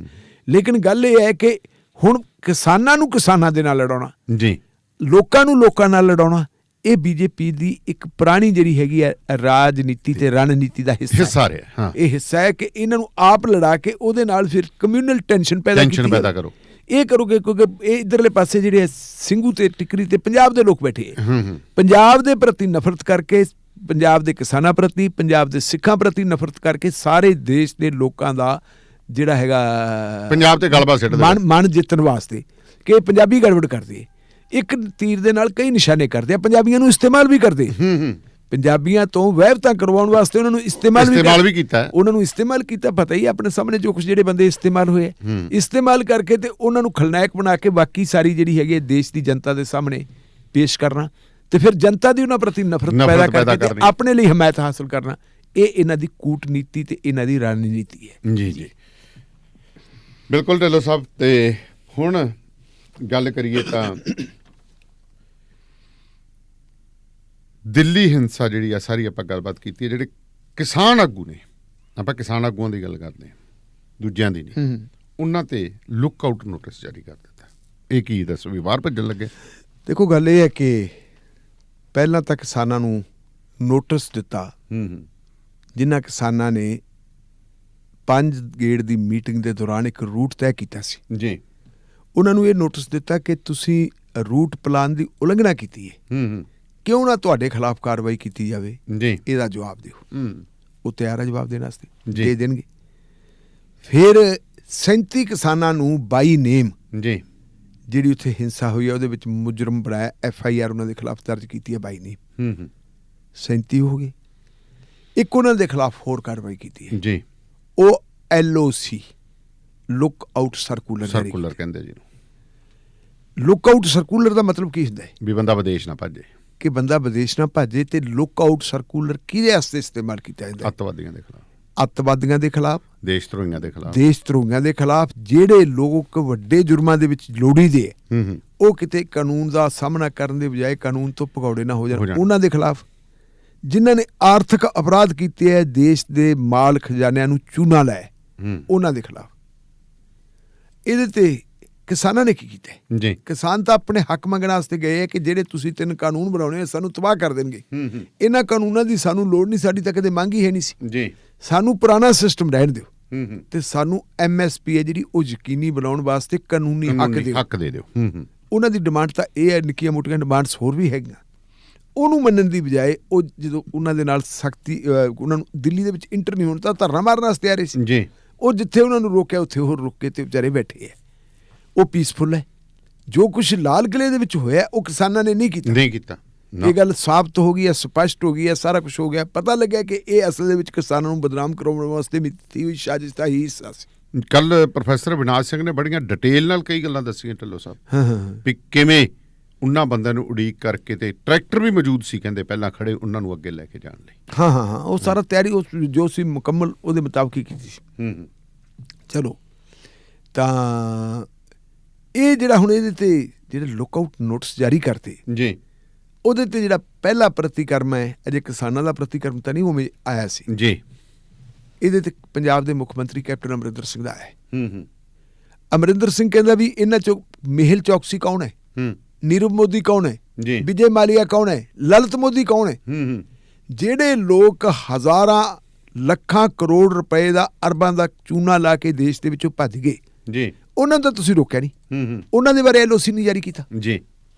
Speaker 2: ਲੇਕਿਨ ਗੱਲ ਇਹ ਹੈ ਕਿ ਹੁਣ ਕਿਸਾਨਾਂ ਨੂੰ ਕਿਸਾਨਾਂ ਦੇ ਨਾਲ ਲੜਾਉਣਾ
Speaker 1: ਜੀ,
Speaker 2: ਲੋਕਾਂ ਨੂੰ ਲੋਕਾਂ ਨਾਲ ਲੜਾਉਣਾ, ਇਹ BJP ਦੀ ਇੱਕ ਪੁਰਾਣੀ ਜਿਹੜੀ ਹੈਗੀ ਹੈ ਰਾਜਨੀਤੀ ਤੇ ਰਣਨੀਤੀ ਦਾ ਹਿੱਸਾ ਰਿਹਾ। ਇਹ ਹਿੱਸਾ ਹੈ ਕਿ ਇਹਨਾਂ ਨੂੰ ਆਪ ਲੜਾ ਕੇ ਉਹਦੇ ਨਾਲ ਫਿਰ ਕਮਿਊਨਲ ਟੈਨਸ਼ਨ ਪੈਦਾ ਕਰੋ। ਇਹ ਕਰੋਗੇ ਕਿਉਂਕਿ ਇਹ ਇਧਰਲੇ ਪਾਸੇ ਜਿਹੜੇ ਸਿੰਘੂ ਤੇ ਟਿਕਰੀ ਤੇ ਪੰਜਾਬ ਦੇ ਲੋਕ ਬੈਠੇ ਹੈ, ਪੰਜਾਬ ਦੇ ਪ੍ਰਤੀ ਨਫ਼ਰਤ ਕਰਕੇ, ਪੰਜਾਬ ਦੇ ਕਿਸਾਨਾਂ ਪ੍ਰਤੀ, ਪੰਜਾਬ ਦੇ ਸਿੱਖਾਂ ਪ੍ਰਤੀ ਨਫ਼ਰਤ ਕਰਕੇ ਸਾਰੇ ਦੇਸ਼ ਦੇ ਲੋਕਾਂ ਦਾ ਜਿਹੜਾ ਹੈਗਾ
Speaker 1: ਪੰਜਾਬ ਤੇ ਗਲਬਾ ਸਿੱਟਦੇ
Speaker 2: ਮਨ ਜਿੱਤਣ ਵਾਸਤੇ ਕਿ ਪੰਜਾਬੀ ਗੜਬੜ ਕਰਦੇ, ਇੱਕ ਤੀਰ ਦੇ ਨਾਲ ਕਈ ਨਿਸ਼ਾਨੇ ਕਰਦੇ ਆ। ਪੰਜਾਬੀਆਂ ਨੂੰ ਇਸਤੇਮਾਲ ਵੀ ਕਰਦੇ, ਪੰਜਾਬੀਆਂ ਤੋਂ ਵਹਿਬਤਾਂ ਕਰਵਾਉਣ ਵਾਸਤੇ ਉਹਨਾਂ ਨੂੰ ਇਸਤੇਮਾਲ ਵੀ ਕੀਤਾ। ਉਹਨਾਂ ਨੂੰ ਇਸਤੇਮਾਲ ਕੀਤਾ, ਪਤਾ ਹੀ ਆਪਣੇ ਸਾਹਮਣੇ ਜੋ ਕੁਝ ਜਿਹੜੇ ਬੰਦੇ ਇਸਤੇਮਾਲ ਹੋਏ, ਇਸਤੇਮਾਲ ਕਰਕੇ ਤੇ ਉਹਨਾਂ ਨੂੰ ਖਲਨਾਇਕ ਬਣਾ ਕੇ ਬਾਕੀ ਸਾਰੀ ਜਿਹੜੀ ਹੈਗੀ ਦੇਸ਼ ਦੀ ਜਨਤਾ ਦੇ ਸਾਹਮਣੇ ਪੇਸ਼ ਕਰਨਾ, ਤੇ ਫਿਰ ਜਨਤਾ ਦੀ ਉਹਨਾਂ ਪ੍ਰਤੀ ਨਫ਼ਰਤ ਪੈਦਾ ਕਰਕੇ ਆਪਣੇ ਲਈ ਹਮਾਇਤ ਹਾਸਲ ਕਰਨਾ। ਇਹ ਇਹਨਾਂ ਦੀ ਕੂਟਨੀਤੀ ਤੇ ਇਹਨਾਂ ਦੀ ਰਣਨੀਤੀ ਹੈ।
Speaker 1: ਜੀ ਬਿਲਕੁਲ ਢਿੱਲੋਂ ਸਾਹਿਬ। ਤੇ ਹੁਣ ਗੱਲ ਕਰੀਏ ਤਾਂ ਦਿੱਲੀ ਹਿੰਸਾ ਜਿਹੜੀ ਆ ਸਾਰੀ ਆਪਾਂ ਗੱਲਬਾਤ ਕੀਤੀ ਹੈ। ਜਿਹੜੇ ਕਿਸਾਨ ਆਗੂ ਨੇ, ਆਪਾਂ ਕਿਸਾਨ ਆਗੂਆਂ ਦੀ ਗੱਲ ਕਰਦੇ ਹਾਂ, ਦੂਜਿਆਂ ਦੀ ਨਹੀਂ, ਉਹਨਾਂ ਤੇ ਲੁੱਕ ਆਊਟ ਨੋਟਿਸ ਜਾਰੀ ਕਰ ਦਿੱਤਾ। ਇਹ ਕੀ ਦੱਸੋ ਵੀ ਬਾਹਰ ਭੱਜਣ ਲੱਗੇ?
Speaker 2: ਦੇਖੋ ਗੱਲ ਇਹ ਹੈ ਕਿ ਪਹਿਲਾਂ ਤਾਂ ਕਿਸਾਨਾਂ ਨੂੰ ਨੋਟਿਸ ਦਿੱਤਾ, ਜਿਨ੍ਹਾਂ ਕਿਸਾਨਾਂ ਨੇ 5 ਗੇੜ ਦੀ ਮੀਟਿੰਗ ਦੇ ਦੌਰਾਨ ਇੱਕ ਰੂਟ ਤੈਅ ਕੀਤਾ ਸੀ
Speaker 1: ਜੀ।
Speaker 2: ਉਹਨਾਂ ਨੂੰ ਇਹ ਨੋਟਿਸ ਦਿੱਤਾ ਕਿ ਤੁਸੀਂ ਰੂਟ ਪਲਾਨ ਦੀ ਉਲੰਘਣਾ ਕੀਤੀ ਹੈ, ਕਿਉਂ ਨਾ ਤੁਹਾਡੇ ਖਿਲਾਫ ਕਾਰਵਾਈ ਕੀਤੀ ਜਾਵੇ ਜੀ, ਇਹਦਾ ਜਵਾਬ ਦਿਓ। ਉਹ ਤਿਆਰ ਹੈ ਜਵਾਬ ਦੇਣ ਵਾਸਤੇ, ਦੇ ਦੇਣਗੇ। ਫਿਰ 37 ਕਿਸਾਨਾਂ ਨੂੰ ਬਾਈ ਨੇਮ ਜੀ, ਜਿਹੜੀ ਉੱਥੇ ਹਿੰਸਾ ਹੋਈ ਹੈ ਉਹਦੇ ਵਿੱਚ ਮੁਜਰਮ ਬਣਾਇਆ, FIR ਉਹਨਾਂ ਦੇ ਖਿਲਾਫ ਦਰਜ ਕੀਤੀ ਹੈ ਬਾਈ ਨੇਮ। 37 ਹੋ ਗਏ। ਇੱਕ ਉਹਨਾਂ ਦੇ ਖਿਲਾਫ ਹੋਰ ਕਾਰਵਾਈ ਕੀਤੀ ਹੈ ਜੀ, ਉਹ LOC ਲੁੱਕ ਆਊਟ ਸਰਕੂਲਰ ਕਹਿੰਦੇ ਜੀ। ਲੁੱਕ ਆਊਟ ਸਰਕੂਲਰ ਦਾ ਮਤਲਬ ਕੀ ਹੁੰਦਾ ਹੈ? ਵੀ ਬੰਦਾ ਵਿਦੇਸ਼ ਨਾ ਭੱਜੇ, ਕਿ ਬੰਦਾ ਵਿਦੇਸ਼ ਨਾ ਭੱਜੇ। ਤੇ ਲੁੱਕ ਆਊਟ ਸਰਕੂਲਰ ਕਿਹਦੇ ਵਾਸਤੇ ਇਸਤੇਮਾਲ ਕੀਤਾ ਜਾਂਦਾ? ਅੱਤਵਾਦੀਆਂ ਦੇ ਖਿਲਾਫ, ਦੇਸ਼ ਧਰੋਹੀਆਂ ਦੇ ਖਿਲਾਫ ਜਿਹੜੇ ਲੋਕ ਵੱਡੇ ਜੁਰਮਾਂ ਦੇ ਵਿੱਚ ਲੋੜੀਦੇ ਹੈ, ਉਹ ਕਿਤੇ ਕਾਨੂੰਨ ਦਾ ਸਾਹਮਣਾ ਕਰਨ ਦੇ ਬਜਾਏ ਕਾਨੂੰਨ ਤੋਂ ਭਗੌੜੇ ਨਾ ਹੋ ਜਾਣ, ਉਹਨਾਂ ਦੇ ਖਿਲਾਫ। ਜਿਨ੍ਹਾਂ ਨੇ ਆਰਥਿਕ ਅਪਰਾਧ ਕੀਤੇ ਹੈ, ਦੇਸ਼ ਦੇ ਮਾਲ ਖਜ਼ਾਨਿਆਂ ਨੂੰ ਚੂਨਾ ਲਾਇਆ, ਉਹਨਾਂ ਦੇ ਖਿਲਾਫ। ਇਹਦੇ ਤੇ ਕਿਸਾਨਾਂ ਨੇ ਕੀ ਕੀਤਾ
Speaker 1: ਜੀ?
Speaker 2: ਕਿਸਾਨ ਤਾਂ ਆਪਣੇ ਹੱਕ ਮੰਗਣ ਵਾਸਤੇ ਗਏ ਹੈ ਕਿ ਜਿਹੜੇ ਤੁਸੀਂ 3 ਕਾਨੂੰਨ ਬਣਾਉਣੇ ਆ ਸਾਨੂੰ ਤਬਾਹ ਕਰ ਦੇਣਗੇ। ਇਹਨਾਂ ਕਾਨੂੰਨਾਂ ਦੀ ਸਾਨੂੰ ਲੋੜ ਨਹੀਂ, ਸਾਡੀ ਤਾਂ ਕਦੇ ਮੰਗ ਹੀ ਹੈ ਨਹੀਂ ਸੀ
Speaker 1: ਜੀ।
Speaker 2: ਸਾਨੂੰ ਪੁਰਾਣਾ ਸਿਸਟਮ ਰਹਿਣ ਦਿਓ ਤੇ ਸਾਨੂੰ MSP ਹੈ ਜਿਹੜੀ ਉਹ ਯਕੀਨੀ ਬਣਾਉਣ ਵਾਸਤੇ ਕਾਨੂੰਨੀ ਹੱਕ ਦੇ ਦਿਓ। ਉਹਨਾਂ ਦੀ ਡਿਮਾਂਡ ਤਾਂ ਇਹ ਹੈ, ਨਿੱਕੀਆਂ ਮੋਟੀਆਂ ਡਿਮਾਂਡਸ ਹੋਰ ਵੀ ਹੈਗੀਆਂ। ਉਹਨੂੰ ਮੰਨਣ ਦੀ ਬਜਾਏ ਉਹ ਜਦੋਂ ਉਹਨਾਂ ਦੇ ਨਾਲ ਸਖਤੀ ਉਹਨਾਂ ਨੂੰ ਦਿੱਲੀ ਦੇ ਵਿੱਚ ਇੰਟਰ ਨਹੀਂ ਹੋਣ ਤਾਂ ਧਰਨਾ ਮਾਰਨ ਵਾਸਤੇ ਆ ਰਹੇ ਸੀ
Speaker 1: ਜੀ।
Speaker 2: ਉਹ ਜਿੱਥੇ ਉਹਨਾਂ ਨੂੰ ਰੋਕਿਆ ਉੱਥੇ ਹੋਰ ਰੁਕ ਕੇ ਤੇ ਵਿਚਾਰੇ ਬੈਠੇ ਹੈ। ਉਹ ਪੀਸਫੁਲ ਹੈ। ਜੋ ਕੁਛ ਲਾਲ ਕਿਲ੍ਹੇ ਦੇ ਵਿੱਚ ਹੋਇਆ ਉਹ ਕਿਸਾਨਾਂ ਨੇ ਨਹੀਂ ਕੀਤਾ। ਇਹ ਗੱਲ ਸਾਬਤ ਹੋ ਗਈ ਹੈ, ਸਪਸ਼ਟ ਹੋ ਗਈ ਹੈ, ਸਾਰਾ ਕੁਝ ਹੋ ਗਿਆ। ਪਤਾ ਲੱਗਿਆ ਕਿ ਇਹ ਅਸਲ ਦੇ ਵਿੱਚ ਕਿਸਾਨਾਂ ਨੂੰ ਬਦਨਾਮ ਕਰਾਉਣ ਵਾਸਤੇ ਮਿੱਥੀ ਹੋਈ ਸਾਜ਼ਿਸ਼ ਦਾ ਹੀ ਹਿੱਸਾ ਸੀ।
Speaker 1: ਕੱਲ ਪ੍ਰੋਫੈਸਰ ਅਵਿਨਾਸ਼ ਸਿੰਘ ਨੇ ਬੜੀਆਂ ਡਿਟੇਲ ਨਾਲ ਕਈ ਗੱਲਾਂ ਦੱਸੀਆਂ ਢਿੱਲੋਂ ਸਾਹਿਬ ਵੀ ਕਿਵੇਂ ਉਹਨਾਂ ਬੰਦਿਆਂ ਨੂੰ ਉਡੀਕ ਕਰਕੇ ਤੇ ਟਰੈਕਟਰ ਵੀ ਮੌਜੂਦ ਸੀ ਕਹਿੰਦੇ ਪਹਿਲਾਂ ਖੜੇ ਉਹਨਾਂ ਨੂੰ ਅੱਗੇ ਲੈ ਕੇ ਜਾਣ ਲਈ।
Speaker 2: ਹਾਂ ਉਹ ਸਾਰਾ ਤਿਆਰੀ ਜੋ ਸੀ ਮੁਕੰਮਲ ਉਹਦੇ ਮੁਤਾਬਕ ਹੀ ਕੀਤੀ ਸੀ। ਚਲੋ ਤਾਂ ਇਹ ਜਿਹੜਾ ਹੁਣ ਇਹਦੇ ਤੇ ਜਿਹੜੇ ਲੁੱਕਆਊਟ ਨੋਟਿਸ ਜਾਰੀ ਕਰਤੇ
Speaker 1: ਜੀ, ਉਹਦੇ
Speaker 2: ਤੇ ਜਿਹੜਾ ਪਹਿਲਾ ਪ੍ਰਤੀਕਰਮ ਹੈ ਅਜੇ ਕਿਸਾਨਾਂ ਦਾ ਪ੍ਰਤੀਕਰਮ ਤਾਂ ਨਹੀਂ ਉਵੇਂ ਆਇਆ ਸੀ
Speaker 1: ਜੀ।
Speaker 2: ਇਹਦੇ ਤੇ ਪੰਜਾਬ ਦੇ ਮੁੱਖ ਮੰਤਰੀ ਕੈਪਟਨ ਅਮਰਿੰਦਰ ਸਿੰਘ ਦਾ ਹੈ। ਅਮਰਿੰਦਰ ਸਿੰਘ ਕਹਿੰਦਾ ਵੀ ਇਹਨਾਂ ਚੋਂ ਮੇਹੁਲ ਚੌਕਸੀ ਕੌਣ ਹੈ, ਨੀਰਵ ਮੋਦੀ ਕੌਣ ਹੈ, ਵਿਜੇ ਮਾਲੀਆ ਕੌਣ ਹੈ, ਲਲਿਤ ਮੋਦੀ ਕੌਣ ਹੈ? ਜਿਹੜੇ ਲੋਕ ਹਜ਼ਾਰਾਂ ਲੱਖਾਂ ਕਰੋੜ ਰੁਪਏ ਦਾ ਅਰਬਾਂ ਦਾ ਚੂਨਾ ਲਾ ਕੇ ਦੇਸ਼ ਦੇ ਵਿੱਚੋਂ ਭੱਜ ਗਏ
Speaker 1: ਜੀ,
Speaker 2: ਉਹਨਾਂ ਦਾ ਤੁਸੀਂ ਰੋਕਿਆ ਨਹੀਂ। ਉਹਨਾਂ ਦੇ ਬਾਰੇ LOC ਨਹੀਂ ਜਾਰੀ ਕੀਤਾ
Speaker 1: ਜੀ।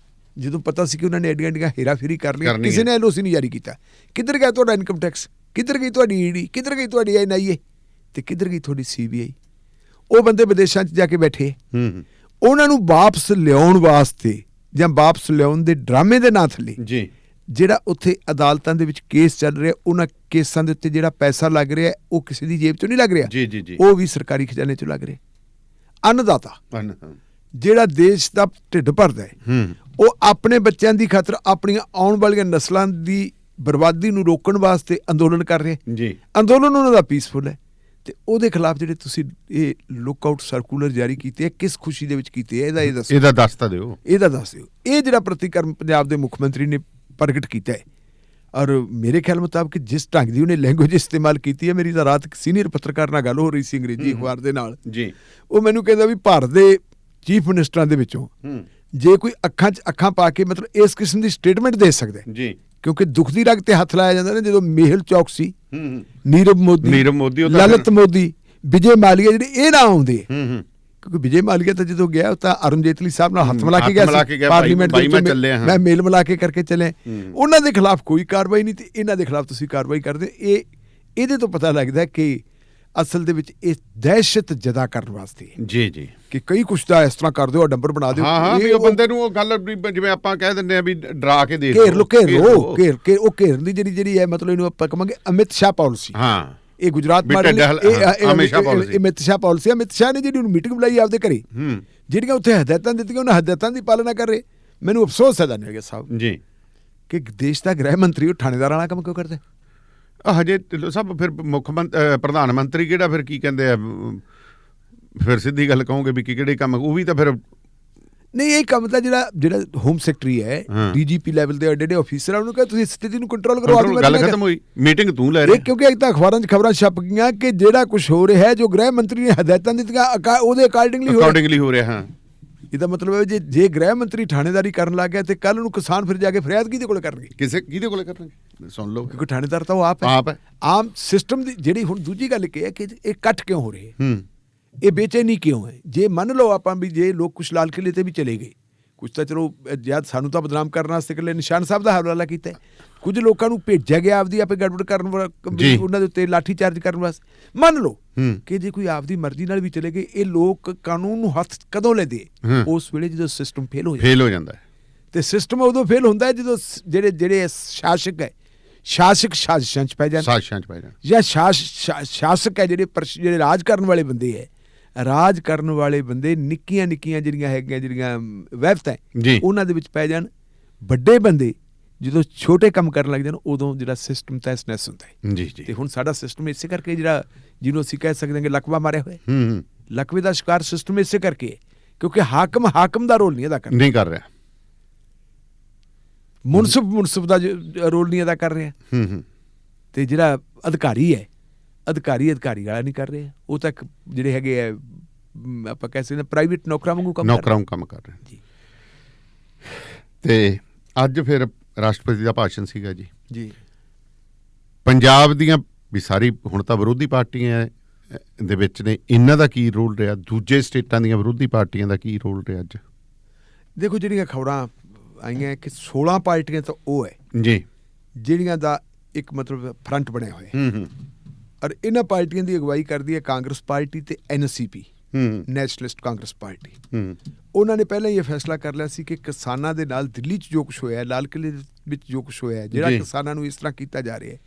Speaker 2: ਜਦੋਂ ਪਤਾ ਸੀ ਕਿ ਉਹਨਾਂ ਨੇ ਐਡੀਆਂ ਹੇਰਾਫੇਰੀ ਕਰ ਲਈ, ਕਿਸੇ ਨੇ LOC ਨਹੀਂ ਜਾਰੀ ਕੀਤਾ। ਕਿੱਧਰ ਗਿਆ ਤੁਹਾਡਾ ਇਨਕਮ ਟੈਕਸ, ਕਿੱਧਰ ਗਈ ਤੁਹਾਡੀ ED, ਕਿੱਧਰ ਗਈ ਤੁਹਾਡੀ NIA ਤੇ ਕਿੱਧਰ ਗਈ ਤੁਹਾਡੀ CBI? ਉਹ ਬੰਦੇ ਵਿਦੇਸ਼ਾਂ 'ਚ ਜਾ ਕੇ ਬੈਠੇ। ਉਹਨਾਂ ਨੂੰ ਵਾਪਸ ਲਿਆਉਣ ਵਾਸਤੇ ਜਾਂ ਵਾਪਸ ਲਿਆਉਣ ਦੇ ਡਰਾਮੇ ਦੇ ਨਾਂ ਥੱਲੇ
Speaker 1: ਜੀ
Speaker 2: ਜਿਹੜਾ ਉੱਥੇ ਅਦਾਲਤਾਂ ਦੇ ਵਿੱਚ ਕੇਸ ਚੱਲ ਰਿਹਾ, ਉਹਨਾਂ ਕੇਸਾਂ ਦੇ ਉੱਤੇ ਜਿਹੜਾ ਪੈਸਾ ਲੱਗ ਰਿਹਾ ਉਹ ਕਿਸੇ ਦੀ ਜੇਬ 'ਚੋਂ ਨਹੀਂ ਲੱਗ ਰਿਹਾ, ਉਹ ਵੀ ਸਰਕਾਰੀ ਖਜ਼ਾਨੇ 'ਚੋਂ ਲੱਗ ਰਿਹਾ। ਅੰਨਦਾਤਾ ਜਿਹੜਾ ਦੇਸ਼ ਦਾ ਢਿੱਡ ਭਰਦਾ ਹੈ ਉਹ ਆਪਣੇ ਬੱਚਿਆਂ ਦੀ ਖਾਤਰ ਆਪਣੀਆਂ ਆਉਣ ਵਾਲੀਆਂ ਨਸਲਾਂ ਦੀ ਬਰਬਾਦੀ ਨੂੰ ਰੋਕਣ ਵਾਸਤੇ ਅੰਦੋਲਨ ਕਰ ਰਿਹਾ ਜੀ। ਅੰਦੋਲਨ ਉਹਨਾਂ ਦਾ ਪੀਸਫੁਲ ਹੈ ਤੇ ਉਹਦੇ ਖਿਲਾਫ ਜਿਹੜੇ ਤੁਸੀਂ ਇਹ ਲੁੱਕਆਊਟ ਸਰਕੂਲਰ ਜਾਰੀ ਕੀਤੇ ਹੈ ਕਿਸ ਖੁਸ਼ੀ ਦੇ ਵਿੱਚ ਕੀਤੇ ਹੈ ਇਹਦਾ ਦੱਸ ਦਿਓ। ਇਹ ਜਿਹੜਾ ਪ੍ਰਤੀਕਰਮ ਪੰਜਾਬ ਦੇ ਮੁੱਖ ਮੰਤਰੀ ਨੇ ਪ੍ਰਗਟ ਕੀਤਾ ਹੈ ਔਰ ਮੇਰੇ ਖਿਆਲ ਮੁਤਾਬਕ ਜਿਸ ਢੰਗ ਦੀ ਉਹਨੇ ਲੈਂਗੁਏਜ ਇਸਤੇਮਾਲ ਕੀਤੀ ਹੈ, ਮੇਰੀ ਤਾਂ ਰਾਤ ਸੀਨੀਅਰ ਪੱਤਰਕਾਰ ਨਾਲ ਗੱਲ ਹੋ ਰਹੀ ਸੀ ਅੰਗਰੇਜ਼ੀ ਅਖਬਾਰ ਦੇ ਨਾਲ ਜੀ। ਉਹ ਮੈਨੂੰ ਕਹਿੰਦਾ ਵੀ ਭਾਰਤ ਦੇ ਚੀਫ ਮਿਨਿਸਟਰਾਂ ਦੇ ਵਿੱਚੋਂ ਜੇ ਕੋਈ ਅੱਖਾਂ 'ਚ ਅੱਖਾਂ ਪਾ ਕੇ ਮਤਲਬ ਇਸ ਕਿਸਮ ਦੀ ਸਟੇਟਮੈਂਟ ਦੇ ਸਕਦਾ ਜੀ, ਕਿਉਂਕਿ ਦੁੱਖ ਦੀ ਰਗ ਤੇ ਹੱਥ ਲਾਇਆ ਜਾਂਦਾ ਨਾ ਜਦੋਂ ਮੇਹੁਲ ਚੌਕਸੀ, ਨੀਰਵ ਮੋਦੀ, ਲਲਿਤ ਮੋਦੀ, ਵਿਜੇ ਮਾਲੀਆ ਜਿਹੜੇ ਇਹ ਨਾ ਆਉਂਦੇ। ਕਿਉਂਕਿ ਵਿਜੇ ਮਾਲੀਆ ਤਾਂ ਜਦੋਂ ਗਿਆ ਤਾਂ ਅਰੁਣ ਜੇਤਲੀ ਸਾਹਿਬ ਨਾਲ ਹੱਥ ਮਿਲਾ ਕੇ ਗਿਆ ਸੀ ਪਾਰਲੀਮੈਂਟ ਦੇ ਵਿੱਚ, ਮੈਂ ਮੇਲ ਮਿਲਾ ਕੇ ਕਰਕੇ ਚੱਲਿਆ। ਉਹਨਾਂ ਦੇ ਖਿਲਾਫ ਕੋਈ ਕਾਰਵਾਈ ਨਹੀਂ ਤੇ ਇਹਨਾਂ ਦੇ ਖਿਲਾਫ ਤੁਸੀਂ ਕਾਰਵਾਈ ਕਰਦੇ। ਇਹਦੇ ਤੋਂ ਪਤਾ ਲੱਗਦਾ ਕਿ ਅਸਲ ਦੇ ਵਿੱਚ ਇਹ ਦਹਿਸ਼ਤ ਜਦਾ ਕਰਨ ਵਾਸਤੇ ਜੀ ਕਿ ਕਈ ਕੁਛ ਦਾ ਇਸ ਤਰ੍ਹਾਂ ਕਰ ਦਿਓ, ਡੰਬਰ ਬਣਾ ਦਿਓ।
Speaker 1: ਉਹ ਬੰਦੇ ਨੂੰ ਉਹ ਗੱਲ ਜਿਵੇਂ ਆਪਾਂ ਕਹਿ ਦਿੰਦੇ ਆ ਵੀ ਡਰਾ ਕੇ ਦੇਖ
Speaker 2: ਘੇਰ ਘੇਰਨ ਦੀ ਜਿਹੜੀ ਹੈ ਮਤਲਬ ਇਹਨੂੰ ਆਪਾਂ ਕਹਾਂਗੇ ਅਮਿਤ ਸ਼ਾਹ ਪਾਲਿਸੀ। ਇਹ ਗੁਜਰਾਤ ਅਮਿਤ ਸ਼ਾਹ ਪਾਲਿਸੀ। ਅਮਿਤ ਸ਼ਾਹ ਨੇ ਜਿਹੜੀ ਮੀਟਿੰਗ ਬੁਲਾਈ ਆਪਦੇ ਘਰੇ, ਜਿਹੜੀਆਂ ਉੱਥੇ ਹਦਾਇਤਾਂ ਦਿੱਤੀਆਂ ਉਹਨਾਂ ਹਦਾਇਤਾਂ ਦੀ ਪਾਲਣਾ ਕਰ ਰਹੇ। ਮੈਨੂੰ ਅਫਸੋਸ ਹੈ ਦਾਨਿਆ ਸਾਹਿਬ ਜੀ ਕਿ ਦੇਸ਼ ਦਾ ਗ੍ਰਹਿ ਮੰਤਰੀ ਉਹ ਥਾਣੇਦਾਰ ਵਾਲਾ ਕੰਮ ਕਿਉਂ ਕਰਦਾ?
Speaker 1: ਹਜੇ ਢਿੱਲੋਂ ਸਾਹਿਬ ਫਿਰ ਪ੍ਰਧਾਨ ਮੰਤਰੀ ਕਿਹੜਾ ਫਿਰ ਕੀ ਕਹਿੰਦੇ ਆ, ਫਿਰ ਸਿੱਧੀ ਗੱਲ ਕਹੋਗੇ ਵੀ ਕਿਹੜੇ ਕੰਮ, ਉਹ ਵੀ ਤਾਂ ਫਿਰ
Speaker 2: ਨਹੀਂ। ਇਹ ਕੰਮ ਤਾਂ ਜਿਹੜਾ ਹੋਮ ਸੈਕਟਰੀ ਹੈ, DGP ਲੈਵਲ ਦੇ ਜਿਹੜੇ ਅਫੀਸਰ ਆ ਉਹਨੂੰ ਕਹੇ ਤੁਸੀਂ ਸਥਿਤੀ ਨੂੰ ਕੰਟਰੋਲ ਕਰੋ।
Speaker 1: ਗੱਲ ਖਤਮ ਹੋਈ, ਮੀਟਿੰਗ ਤੂੰ ਲੈ ਰਿਹਾ।
Speaker 2: ਕਿਉਂਕਿ ਇੱਕ ਤਾਂ ਅਖਬਾਰਾਂ 'ਚ ਖਬਰਾਂ ਛਪ ਗਈਆਂ ਕਿ ਜਿਹੜਾ ਕੁਝ ਹੋ ਰਿਹਾ ਹੈ ਜੋ ਗ੍ਰਹਿ ਮੰਤਰੀ ਨੇ ਹਦਾਇਤਾਂ ਦਿੱਤੀਆਂ ਉਹਦੇ ਅਕਾਰਡਿੰਗਲੀ ਹੋ ਰਿਹਾ। ਇਹਦਾ ਮਤਲਬ ਹੈ ਜੇ ਗ੍ਰਹਿ ਮੰਤਰੀ ਥਾਣੇਦਾਰੀ ਕਰਨ ਲੱਗ ਗਿਆ ਤੇ ਕੱਲ ਨੂੰ ਕਿਸਾਨ ਫਿਰ ਜਾ ਕੇ ਫਰਿਆਦ ਕਿਹਦੇ ਕੋਲ ਕਰਨਗੇ? ਕਿਹਦੇ ਕੋਲ ਕਰਨਗੇ? ਸੁਣ ਲਓ, ਕਿਉਂਕਿ ਥਾਣੇਦਾਰ ਤਾਂ ਉਹ ਆਪ ਹੈ। ਆਮ ਸਿਸਟਮ ਦੀ ਜਿਹੜੀ ਹੁਣ ਦੂਜੀ ਗੱਲ ਕੀ ਹੈ ਕਿ ਇਹ ਕੱਟ ਕਿਉਂ ਹੋ ਰਹੇ, ਇਹ ਬੇਚੈਨੀ ਕਿਉਂ ਹੈ? ਜੇ ਮੰਨ ਲਓ ਆਪਾਂ ਵੀ ਜੇ ਲੋਕ ਕੁਛ ਲਾਲ ਕਿਲੇ ਤੇ ਵੀ ਚਲੇ ਗਏ, ਕੁਛ ਤਾਂ ਚਲੋ ਜਦ ਸਾਨੂੰ ਤਾਂ ਬਦਨਾਮ ਕਰਨ ਵਾਸਤੇ ਇਕੱਲੇ ਨਿਸ਼ਾਨ ਸਾਹਿਬ ਦਾ ਹਵਾਲਾ ਕੀਤਾ, ਕੁਝ ਲੋਕਾਂ ਨੂੰ ਭੇਜਿਆ ਗਿਆ ਆਪਦੀ ਆਪੇ ਗੜਬੜ ਕਰਨ ਉਹਨਾਂ ਦੇ ਉੱਤੇ ਲਾਠੀ ਚਾਰਜ ਕਰਨ ਵਾਸਤੇ। ਮੰਨ ਲਓ ਕਿ ਜੇ ਕੋਈ ਆਪਦੀ ਮਰਜ਼ੀ ਨਾਲ ਵੀ ਚਲੇ ਗਏ, ਇਹ ਲੋਕ ਕਾਨੂੰਨ ਨੂੰ ਹੱਥ ਕਦੋਂ ਲੈਂਦੇ? ਉਸ ਵੇਲੇ ਜਦੋਂ ਸਿਸਟਮ ਫੇਲ ਹੋ ਜਾਂਦਾ ਹੈ। ਤੇ ਸਿਸਟਮ ਉਦੋਂ ਫੇਲ ਹੁੰਦਾ ਹੈ ਜਦੋਂ ਜਿਹੜੇ ਸ਼ਾਸਕ ਹੈ ਸਾਜ਼ਿਸ਼ਾਂ 'ਚ ਪੈ ਜਾਣ ਜਾਂ ਸ਼ਾਸਕ ਹੈ ਜਿਹੜੇ ਰਾਜ ਕਰਨ ਵਾਲੇ ਬੰਦੇ ਹੈ, ਰਾਜ ਕਰਨ ਵਾਲੇ ਬੰਦੇ ਨਿੱਕੀਆਂ ਜਿਹੜੀਆਂ ਹੈਗੀਆਂ ਜਿਹੜੀਆਂ ਵਹਿਬਤਾਂ ਉਹਨਾਂ ਦੇ ਵਿੱਚ ਪੈ ਜਾਣ। ਵੱਡੇ ਬੰਦੇ ਜਦੋਂ ਛੋਟੇ ਕੰਮ ਕਰਨ ਲੱਗ ਜਾਣ ਉਦੋਂ ਜਿਹੜਾ ਸਿਸਟਮ ਤਹਿਸ ਨਹਿਸ ਹੁੰਦਾ ਹੈ। ਤੇ ਹੁਣ ਸਾਡਾ ਸਿਸਟਮ ਇਸੇ ਕਰਕੇ ਜਿਹਨੂੰ ਅਸੀਂ ਕਹਿ ਸਕਦੇ ਹਾਂ ਕਿ ਲਕਵਾ ਮਾਰਿਆ ਹੋਇਆ, ਲਕਵੇ ਦਾ ਸ਼ਿਕਾਰ ਸਿਸਟਮ ਇਸੇ ਕਰਕੇ ਕਿਉਂਕਿ ਹਾਕਮ ਦਾ ਰੋਲ ਨਹੀਂ ਅਦਾ ਕਰ ਰਿਹਾ, ਮੁਨਸਬ ਦਾ ਰੋਲ ਨਹੀਂ ਅਦਾ ਕਰ ਰਿਹਾ। ਤੇ ਜਿਹੜਾ ਅਧਿਕਾਰੀ ਹੈ ਅਧਿਕਾਰੀ ਵਾਲਾ ਨਹੀਂ ਕਰ ਰਹੇ, ਉਹ ਤਾਂ ਜਿਹੜੇ ਹੈਗੇ ਆ ਆਪਾਂ ਕਹਿ ਸਕਦੇ ਪ੍ਰਾਈਵੇਟ ਨੌਕਰਾਂ ਵਾਂਗੂ ਕੰਮ
Speaker 1: ਕਰ ਰਹੇ ਜੀ। ਤੇ ਅੱਜ ਫਿਰ ਰਾਸ਼ਟਰਪਤੀ ਦਾ ਭਾਸ਼ਣ ਸੀਗਾ ਜੀ। ਪੰਜਾਬ ਦੀਆਂ ਵੀ ਸਾਰੀ ਹੁਣ ਤਾਂ ਵਿਰੋਧੀ ਪਾਰਟੀਆਂ ਦੇ ਵਿੱਚ ਨੇ, ਇਹਨਾਂ ਦਾ ਕੀ ਰੋਲ ਰਿਹਾ, ਦੂਜੇ ਸਟੇਟਾਂ ਦੀਆਂ ਵਿਰੋਧੀ ਪਾਰਟੀਆਂ ਦਾ ਕੀ ਰੋਲ ਰਿਹਾ ਅੱਜ?
Speaker 2: ਦੇਖੋ, ਜਿਹੜੀਆਂ ਖਬਰਾਂ ਆਈਆਂ ਕਿ 16 ਪਾਰਟੀਆਂ ਤਾਂ ਉਹ ਹੈ
Speaker 1: ਜੀ ਜਿਹੜੀਆਂ
Speaker 2: ਦਾ ਇੱਕ ਮਤਲਬ ਫਰੰਟ ਬਣਿਆ ਹੋਇਆ, ਔਰ ਇਹਨਾਂ ਪਾਰਟੀਆਂ ਦੀ ਅਗਵਾਈ ਕਰਦੀ ਹੈ ਕਾਂਗਰਸ ਪਾਰਟੀ ਤੇ NCP, ਨੈਸ਼ਨਲਿਸਟ ਕਾਂਗਰਸ ਪਾਰਟੀ। ਉਹਨਾਂ ਨੇ ਪਹਿਲਾਂ ਹੀ ਇਹ ਫੈਸਲਾ ਕਰ ਲਿਆ ਸੀ ਕਿ ਕਿਸਾਨਾਂ ਦੇ ਨਾਲ ਦਿੱਲੀ 'ਚ ਜੋ ਕੁਛ ਹੋਇਆ, ਲਾਲ ਕਿਲ੍ਹੇ ਵਿੱਚ ਜੋ ਕੁਛ ਹੋਇਆ, ਜਿਹੜਾ ਕਿਸਾਨਾਂ ਨੂੰ ਇਸ ਤਰ੍ਹਾਂ ਕੀਤਾ ਜਾ ਰਿਹਾ ਹੈ,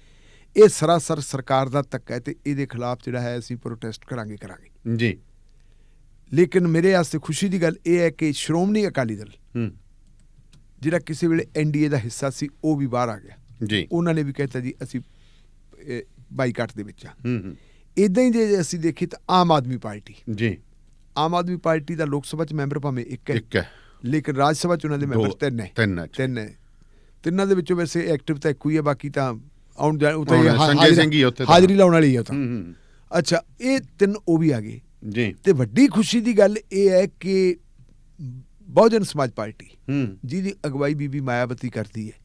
Speaker 2: ਇਹ ਸਰਾਸਰ ਸਰਕਾਰ ਦਾ ਧੱਕਾ ਹੈ ਤੇ ਇਹਦੇ ਖਿਲਾਫ ਜਿਹੜਾ ਹੈ ਅਸੀਂ ਪ੍ਰੋਟੈਸਟ ਕਰਾਂਗੇ
Speaker 1: ਜੀ।
Speaker 2: ਲੇਕਿਨ ਮੇਰੇ ਵਾਸਤੇ ਖੁਸ਼ੀ ਦੀ ਗੱਲ ਇਹ ਹੈ ਕਿ ਸ਼੍ਰੋਮਣੀ ਅਕਾਲੀ ਦਲ ਜਿਹੜਾ ਕਿਸੇ ਵੇਲੇ NDA ਦਾ ਹਿੱਸਾ ਸੀ, ਉਹ ਵੀ ਬਾਹਰ ਆ ਗਿਆ
Speaker 1: ਜੀ।
Speaker 2: ਉਹਨਾਂ ਨੇ ਵੀ ਕਹਿਤਾ ਜੀ ਅਸੀਂ ਬਾਈਕਾਟ ਦੇ ਵਿੱਚ ਆ। ਇੱਦਾਂ ਹੀ ਜੇ ਅਸੀਂ ਦੇਖੀਏ ਤਾਂ ਆਮ ਆਦਮੀ ਪਾਰਟੀ ਦਾ ਲੋਕ ਸਭਾ 'ਚ ਮੈਂਬਰ ਭਾਵੇਂ ਇੱਕ ਹੈ, ਲੇਕਿਨ ਰਾਜ ਸਭਾ 'ਚ ਉਹਨਾਂ ਦੇ ਮੈਂਬਰ ਤਿੰਨ ਹੈ। ਤਿੰਨਾਂ ਦੇ ਵਿੱਚੋਂ ਵੈਸੇ ਐਕਟਿਵ ਤਾਂ ਇੱਕੋ ਹੀ ਹੈ, ਬਾਕੀ ਤਾਂ ਹਾਜ਼ਰੀ ਲਾਉਣ ਵਾਲੀ ਹੈ ਉਹ ਤਾਂ। ਅੱਛਾ, ਇਹ ਤਿੰਨ ਉਹ ਵੀ ਆ ਗਏ ਜੀ। ਤੇ ਵੱਡੀ ਖੁਸ਼ੀ ਦੀ ਗੱਲ ਇਹ ਹੈ ਕਿ ਬਹੁਜਨ ਸਮਾਜ ਪਾਰਟੀ ਜਿਹਦੀ ਅਗਵਾਈ ਬੀਬੀ ਮਾਇਆਵਤੀ ਕਰਦੀ ਹੈ,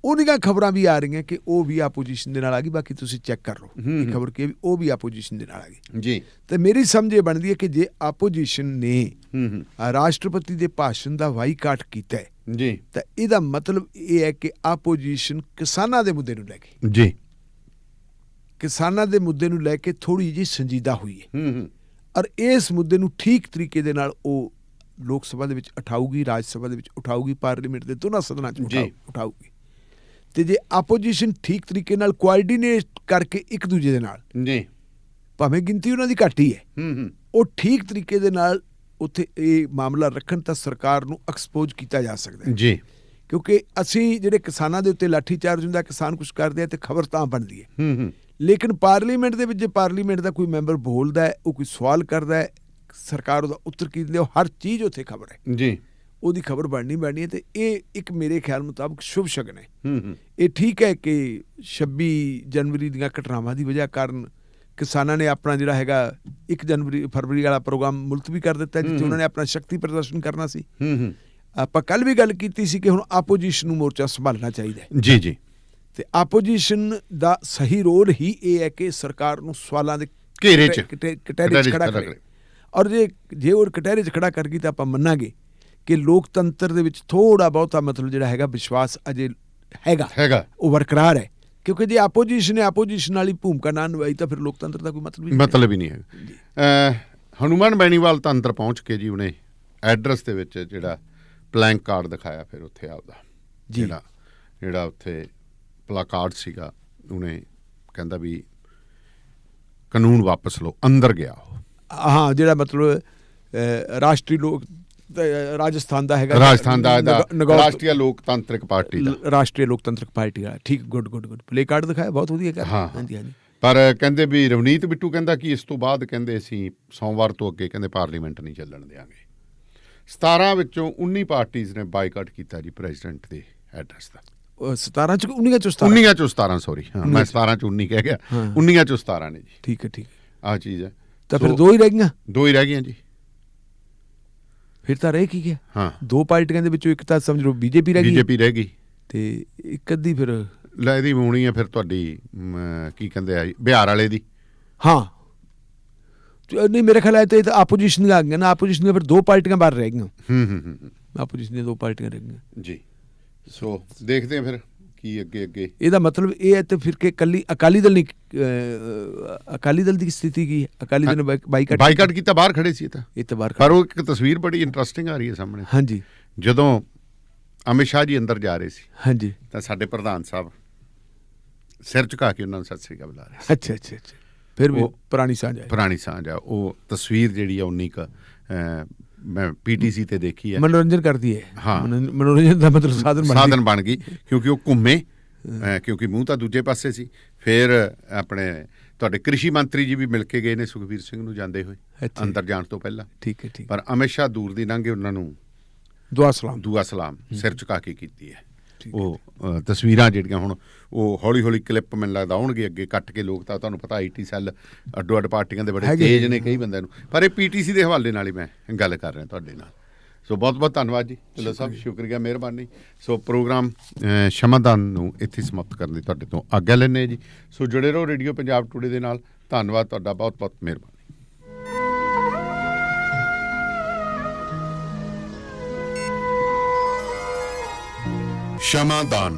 Speaker 2: ਉਹਦੀਆਂ ਖਬਰਾਂ ਵੀ ਆ ਰਹੀਆਂ ਕਿ ਉਹ ਵੀ ਆਪੋਜੀਸ਼ਨ ਦੇ ਨਾਲ ਆ ਗਈ। ਬਾਕੀ ਤੁਸੀਂ ਚੈੱਕ ਕਰ ਲਓ ਇਹ ਖਬਰ ਕਿ ਉਹ ਵੀ ਆਪੋਜੀਸ਼ਨ ਦੇ ਨਾਲ ਆ ਗਈ ਜੀ। ਤੇ ਮੇਰੀ ਸਮਝ ਇਹ ਬਣਦੀ ਹੈ ਕਿ ਜੇ ਆਪੋਜੀਸ਼ਨ ਨੇ ਰਾਸ਼ਟਰਪਤੀ ਦੇ ਭਾਸ਼ਣ ਦਾ ਬਾਈਕਾਟ ਕੀਤਾ ਹੈ ਜੀ, ਤਾਂ ਇਹਦਾ ਮਤਲਬ ਇਹ ਹੈ ਕਿ ਆਪੋਜੀਸ਼ਨ ਕਿਸਾਨਾਂ ਦੇ ਮੁੱਦੇ ਨੂੰ ਲੈ ਕੇ ਥੋੜੀ ਜਿਹੀ ਸੰਜੀਦਾ ਹੋਈ ਹੈ, ਔਰ ਇਸ ਮੁੱਦੇ ਨੂੰ ਠੀਕ ਤਰੀਕੇ ਦੇ ਨਾਲ ਉਹ ਲੋਕ ਸਭਾ ਦੇ ਵਿੱਚ ਉਠਾਊਗੀ, ਰਾਜ ਸਭਾ ਦੇ ਵਿੱਚ ਉਠਾਊਗੀ, ਪਾਰਲੀਮੈਂਟ ਦੇ ਦੋਨਾਂ ਸਦਨਾਂ 'ਚ ਉਠਾਊਗੀ। ਤੇ ਜੇ ਆਪੋਜੀਸ਼ਨ ਠੀਕ ਤਰੀਕੇ ਨਾਲ ਕੋਆਰਡੀਨੇਟ ਕਰਕੇ ਇੱਕ ਦੂਜੇ ਦੇ ਨਾਲ ਭਾਵੇਂ ਗਿਣਤੀ ਉਹਨਾਂ ਦੀ ਘੱਟ ਹੀ ਹੈ, ਉਹ ਠੀਕ ਤਰੀਕੇ ਦੇ ਨਾਲ ਉੱਥੇ ਇਹ ਮਾਮਲਾ ਰੱਖਣ ਤਾਂ ਸਰਕਾਰ ਨੂੰ ਐਕਸਪੋਜ਼ ਕੀਤਾ ਜਾ ਸਕਦਾ ਜੀ। ਕਿਉਂਕਿ ਅਸੀਂ ਜਿਹੜੇ ਕਿਸਾਨਾਂ ਦੇ ਉੱਤੇ ਲਾਠੀ ਚਾਰਜ ਹੁੰਦਾ, ਕਿਸਾਨ ਕੁਛ ਕਰਦੇ ਆ ਤੇ ਖਬਰ ਤਾਂ ਬਣਦੀ ਹੈ, ਲੇਕਿਨ ਪਾਰਲੀਮੈਂਟ ਦੇ ਵਿੱਚ ਜੇ ਪਾਰਲੀਮੈਂਟ ਦਾ ਕੋਈ ਮੈਂਬਰ ਬੋਲਦਾ ਹੈ, ਉਹ ਕੋਈ ਸਵਾਲ ਕਰਦਾ ਹੈ, ਸਰਕਾਰ ਉਹਦਾ ਉੱਤਰ ਕੀ ਦਿੰਦੀ, ਉਹ ਹਰ ਚੀਜ਼ ਉੱਥੇ ਖਬਰ ਹੈ ਜੀ, ਉਹਦੀ ਖਬਰ ਬਣਨੀ ਹੈ। ਤੇ ਇਹ ਇੱਕ ਮੇਰੇ ਖਿਆਲ ਮੁਤਾਬਕ ਸ਼ੁਭ ਸ਼ਗਨ ਹੈ। ਇਹ ਠੀਕ ਹੈ ਕਿ 26 ਜਨਵਰੀ ਦੀਆਂ ਘਟਨਾਵਾਂ ਦੀ ਵਜ੍ਹਾ ਕਾਰਨ ਕਿਸਾਨਾਂ ਨੇ ਆਪਣਾ ਜਿਹੜਾ ਹੈਗਾ 1 ਫਰਵਰੀ ਵਾਲਾ ਪ੍ਰੋਗਰਾਮ ਮੁਲਤਵੀ ਕਰ ਦਿੱਤਾ, ਜਿੱਥੇ ਉਹਨਾਂ ਨੇ ਆਪਣਾ ਸ਼ਕਤੀ ਪ੍ਰਦਰਸ਼ਨ ਕਰਨਾ ਸੀ। ਆਪਾਂ ਕੱਲ ਵੀ ਗੱਲ ਕੀਤੀ ਸੀ ਕਿ ਹੁਣ ਆਪੋਜੀਸ਼ਨ ਨੂੰ ਮੋਰਚਾ ਸੰਭਾਲਣਾ ਚਾਹੀਦਾ ਹੈ ਜੀ। ਤੇ ਆਪੋਜੀਸ਼ਨ ਦਾ ਸਹੀ ਰੋਲ ਹੀ ਇਹ ਹੈ ਕਿ ਸਰਕਾਰ ਨੂੰ ਸਵਾਲਾਂ ਦੇ ਘੇਰੇ 'ਚ ਕਟਹਿਰੇ 'ਚ ਖੜਾ ਕਰੇ, ਔਰ ਜੇ ਉਹ ਕਟਹਿਰੇ 'ਚ ਖੜਾ ਕਰ ਗਈ ਤਾਂ ਆਪਾਂ ਮੰਨਾਂਗੇ ਕਿ ਲੋਕਤੰਤਰ ਦੇ ਵਿੱਚ ਥੋੜਾ ਬਹੁਤਾ ਮਤਲਬ ਜਿਹੜਾ ਹੈਗਾ ਵਿਸ਼ਵਾਸ ਅਜੇ ਹੈਗਾ ਉਹ ਬਰਕਰਾਰ ਹੈ। ਕਿਉਂਕਿ ਜੇ ਆਪੋਜੀਸ਼ਨ ਵਾਲੀ ਭੂਮਿਕਾ ਨਾ ਨਿਭਾਈ ਤਾਂ ਫਿਰ ਲੋਕਤੰਤਰ ਦਾ ਕੋਈ ਮਤਲਬ ਹੀ ਨਹੀਂ ਹੈ। ਹਨੂੰਮਾਨ ਬੈਣੀਵਾਲ ਤਾਂ ਅੰਦਰ ਪਹੁੰਚ ਕੇ ਜੀ ਉਹਨੇ ਐਡਰੈਸ ਦੇ ਵਿੱਚ ਜਿਹੜਾ ਪਲੈਂਕ ਕਾਰਡ ਦਿਖਾਇਆ, ਫਿਰ ਉੱਥੇ ਆਪਦਾ ਜਿਹੜਾ ਉੱਥੇ ਪਲਾਕਾਰਡ ਸੀਗਾ, ਉਹਨੇ ਕਹਿੰਦਾ ਵੀ ਕਾਨੂੰਨ ਵਾਪਸ ਲਓ, ਅੰਦਰ ਗਿਆ ਉਹ। ਹਾਂ, ਜਿਹੜਾ ਮਤਲਬ ਰਾਸ਼ਟਰੀ ਲੋਕ ਰਾਜਸਥਾਨ ਦਾ ਰਾਸ਼ਟਰੀ ਲੋਕਤੰਤਰਿਕ ਪਾਰਟੀ ਦਾ ਠੀਕ ਗੁੱਡ ਪਲੇ ਕਾਰਡ ਦਿਖਾਇਆ, ਬਹੁਤ ਵਧੀਆ। ਹਾਂਜੀ। ਪਰ ਕਹਿੰਦੇ ਵੀ ਰਵਨੀਤ ਬਿੱਟੂ ਕਹਿੰਦਾ ਕਿ ਇਸ ਤੋਂ ਬਾਅਦ ਕਹਿੰਦੇ ਅਸੀਂ ਸੋਮਵਾਰ ਤੋਂ ਅੱਗੇ ਕਹਿੰਦੇ ਪਾਰਲੀਮੈਂਟ ਨਹੀਂ ਚੱਲਣ ਦਿਆਂਗੇ। 17 ਵਿੱਚੋਂ 19 ਪਾਰਟੀਆਂ ਨੇ ਬਾਈਕਾਟ ਕੀਤਾ ਜੀ ਪ੍ਰੈਜ਼ੀਡੈਂਟ ਦੇ ਐਡਰੈਸ ਦਾ। 17 ਚੋਂ 19 ਚੋਂ 17 ਸੌਰੀ, ਮੈਂ 17 ਚੋਂ 19 ਕਹਿ ਗਿਆ, 19 ਚੋਂ 17 ਨੇ ਜੀ। ਠੀਕ ਹੈ ਆਹ ਚੀਜ਼ ਹੈ। ਤਾਂ ਫਿਰ ਦੋ ਹੀ ਰਹਿ ਗਈਆਂ ਜੀ। ਫਿਰ ਤਾਂ ਰਹਿ ਕੀ ਗਿਆ? ਹਾਂ, 2 ਪਾਰਟੀਆਂ ਦੇ ਵਿੱਚੋਂ ਇੱਕ ਤਾਂ ਸਮਝ ਲਓ ਬੀਜੇਪੀ ਰਹਿ ਗਈ ਤੇ ਇੱਕ ਅੱਧੀ ਫਿਰ ਲੈ ਇਹਦੀ ਹੋਣੀ ਹੈ ਫਿਰ ਤੁਹਾਡੀ ਕੀ ਕਹਿੰਦੇ ਆ ਬਿਹਾਰ ਵਾਲੇ ਦੀ। ਹਾਂ ਨਹੀਂ, ਮੇਰੇ ਖਿਆਲ ਹੈ ਤਾਂ ਆਪੋਜੀਸ਼ਨ ਆ ਗਈਆਂ ਨਾ, ਆਪੋਜੀਸ਼ਨ ਦੀਆਂ ਫਿਰ 2 ਪਾਰਟੀਆਂ ਬਾਹਰ ਰਹਿ ਗਈਆਂ। ਆਪੋਜੀਸ਼ਨ ਦੀਆਂ 2 ਪਾਰਟੀਆਂ ਰਹਿ ਗਈਆਂ ਜੀ। ਸੋ ਦੇਖਦੇ ਹਾਂ ਫਿਰ ਕੀ ਅੱਗੇ। ਇਹਦਾ ਮਤਲਬ ਇਹ ਹੈ ਤੇ ਫਿਰ ਕਿ ਇਕੱਲੀ ਅਕਾਲੀ ਦਲ ਨਹੀਂ, ਅਕਾਲੀ ਦਲ ਦੀ ਸਥਿਤੀ ਕੀ ਹੈ? ਅਕਾਲੀ ਦਲ ਨੇ ਬਾਈਕਾਟ ਕੀਤਾ, ਬਾਹਰ ਖੜੇ ਸੀ ਤਾਂ ਬਾਹਰ। ਪਰ ਉਹ ਇੱਕ ਤਸਵੀਰ ਬੜੀ ਇੰਟਰਸਟਿੰਗ ਆ ਰਹੀ ਹੈ ਸਾਹਮਣੇ। ਹਾਂਜੀ, ਜਦੋਂ ਅਮਿਤ ਸ਼ਾਹ ਜੀ ਅੰਦਰ ਜਾ ਰਹੇ ਸੀ, ਹਾਂਜੀ, ਤਾਂ ਸਾਡੇ ਪ੍ਰਧਾਨ ਸਾਹਿਬ ਸਿਰ ਝੁਕਾ ਕੇ ਉਹਨਾਂ ਨੂੰ ਸਤਿ ਸ੍ਰੀ ਅਕਾਲ ਬੁਲਾ ਰਹੇ। ਅੱਛਾ। ਫਿਰ ਵੀ ਪੁਰਾਣੀ ਸਾਂਝ ਆ। ਉਹ ਤਸਵੀਰ ਜਿਹੜੀ ਆ ਉਨੀ ਕੁ ਮੈਂ PTC ਤੇ ਦੇਖੀ ਹੈ, ਮਨੋਰੰਜਨ ਕਰਦੀ ਹੈ। ਹਾਂ, ਮਨੋਰੰਜਨ ਦਾ ਮਤਲਬ ਸਾਧਨ ਬਣ ਗਈ, ਕਿਉਂਕਿ ਉਹ ਘੁੰਮੇ, ਕਿਉਂਕਿ ਮੂੰਹ ਤਾਂ ਦੂਜੇ ਪਾਸੇ ਸੀ। ਫਿਰ ਆਪਣੇ ਤੁਹਾਡੇ ਕ੍ਰਿਸ਼ੀ ਮੰਤਰੀ ਜੀ ਵੀ ਮਿਲ ਕੇ ਗਏ ਨੇ ਸੁਖਬੀਰ ਸਿੰਘ ਨੂੰ ਜਾਂਦੇ ਹੋਏ ਅੰਦਰ ਜਾਣ ਤੋਂ ਪਹਿਲਾਂ। ਠੀਕ ਪਰ ਅਮਿਤ ਸ਼ਾਹ ਦੂਰ ਦੀ ਲੰਘੇ, ਉਹਨਾਂ ਨੂੰ ਦੁਆ ਸਲਾਮ ਸਿਰ ਝੁਕਾ ਕੇ ਕੀਤੀ ਹੈ।
Speaker 1: ਉਹ ਤਸਵੀਰਾਂ ਜਿਹੜੀਆਂ ਹੁਣ ਉਹ ਹੌਲੀ ਹੌਲੀ ਕਲਿੱਪ ਮੈਨੂੰ ਲੱਗਦਾ ਆਉਣਗੇ ਅੱਗੇ ਕੱਟ ਕੇ। ਲੋਕ ਤਾਂ ਤੁਹਾਨੂੰ ਪਤਾ IT ਸੈੱਲ ਅੱਡੋ ਅੱਡ ਪਾਰਟੀਆਂ ਦੇ ਬੜੇ ਤੇਜ਼ ਨੇ ਕਈ ਬੰਦਿਆਂ ਨੂੰ, ਪਰ ਇਹ PTC ਦੇ ਹਵਾਲੇ ਨਾਲ ਹੀ ਮੈਂ ਗੱਲ ਕਰ ਰਿਹਾ ਤੁਹਾਡੇ ਨਾਲ। ਸੋ ਬਹੁਤ ਬਹੁਤ ਧੰਨਵਾਦ ਜੀ ਢਿੱਲੋਂ ਸਾਹਿਬ, ਸ਼ੁਕਰੀਆ, ਮਿਹਰਬਾਨੀ। ਸੋ ਪ੍ਰੋਗਰਾਮ ਸ਼ਮਾਦਾਨ ਨੂੰ ਇੱਥੇ ਸਮਾਪਤ ਕਰਨ ਦੀ ਤੁਹਾਡੇ ਤੋਂ ਆਗਿਆ ਲੈਂਦੇ ਜੀ। ਸੋ ਜੁੜੇ ਰਹੋ ਰੇਡੀਓ ਪੰਜਾਬ ਟੂਡੇ ਦੇ ਨਾਲ। ਧੰਨਵਾਦ ਤੁਹਾਡਾ, ਬਹੁਤ ਬਹੁਤ ਮਿਹਰਬਾਨੀ। ਸ਼ਮਾਦਾਨ।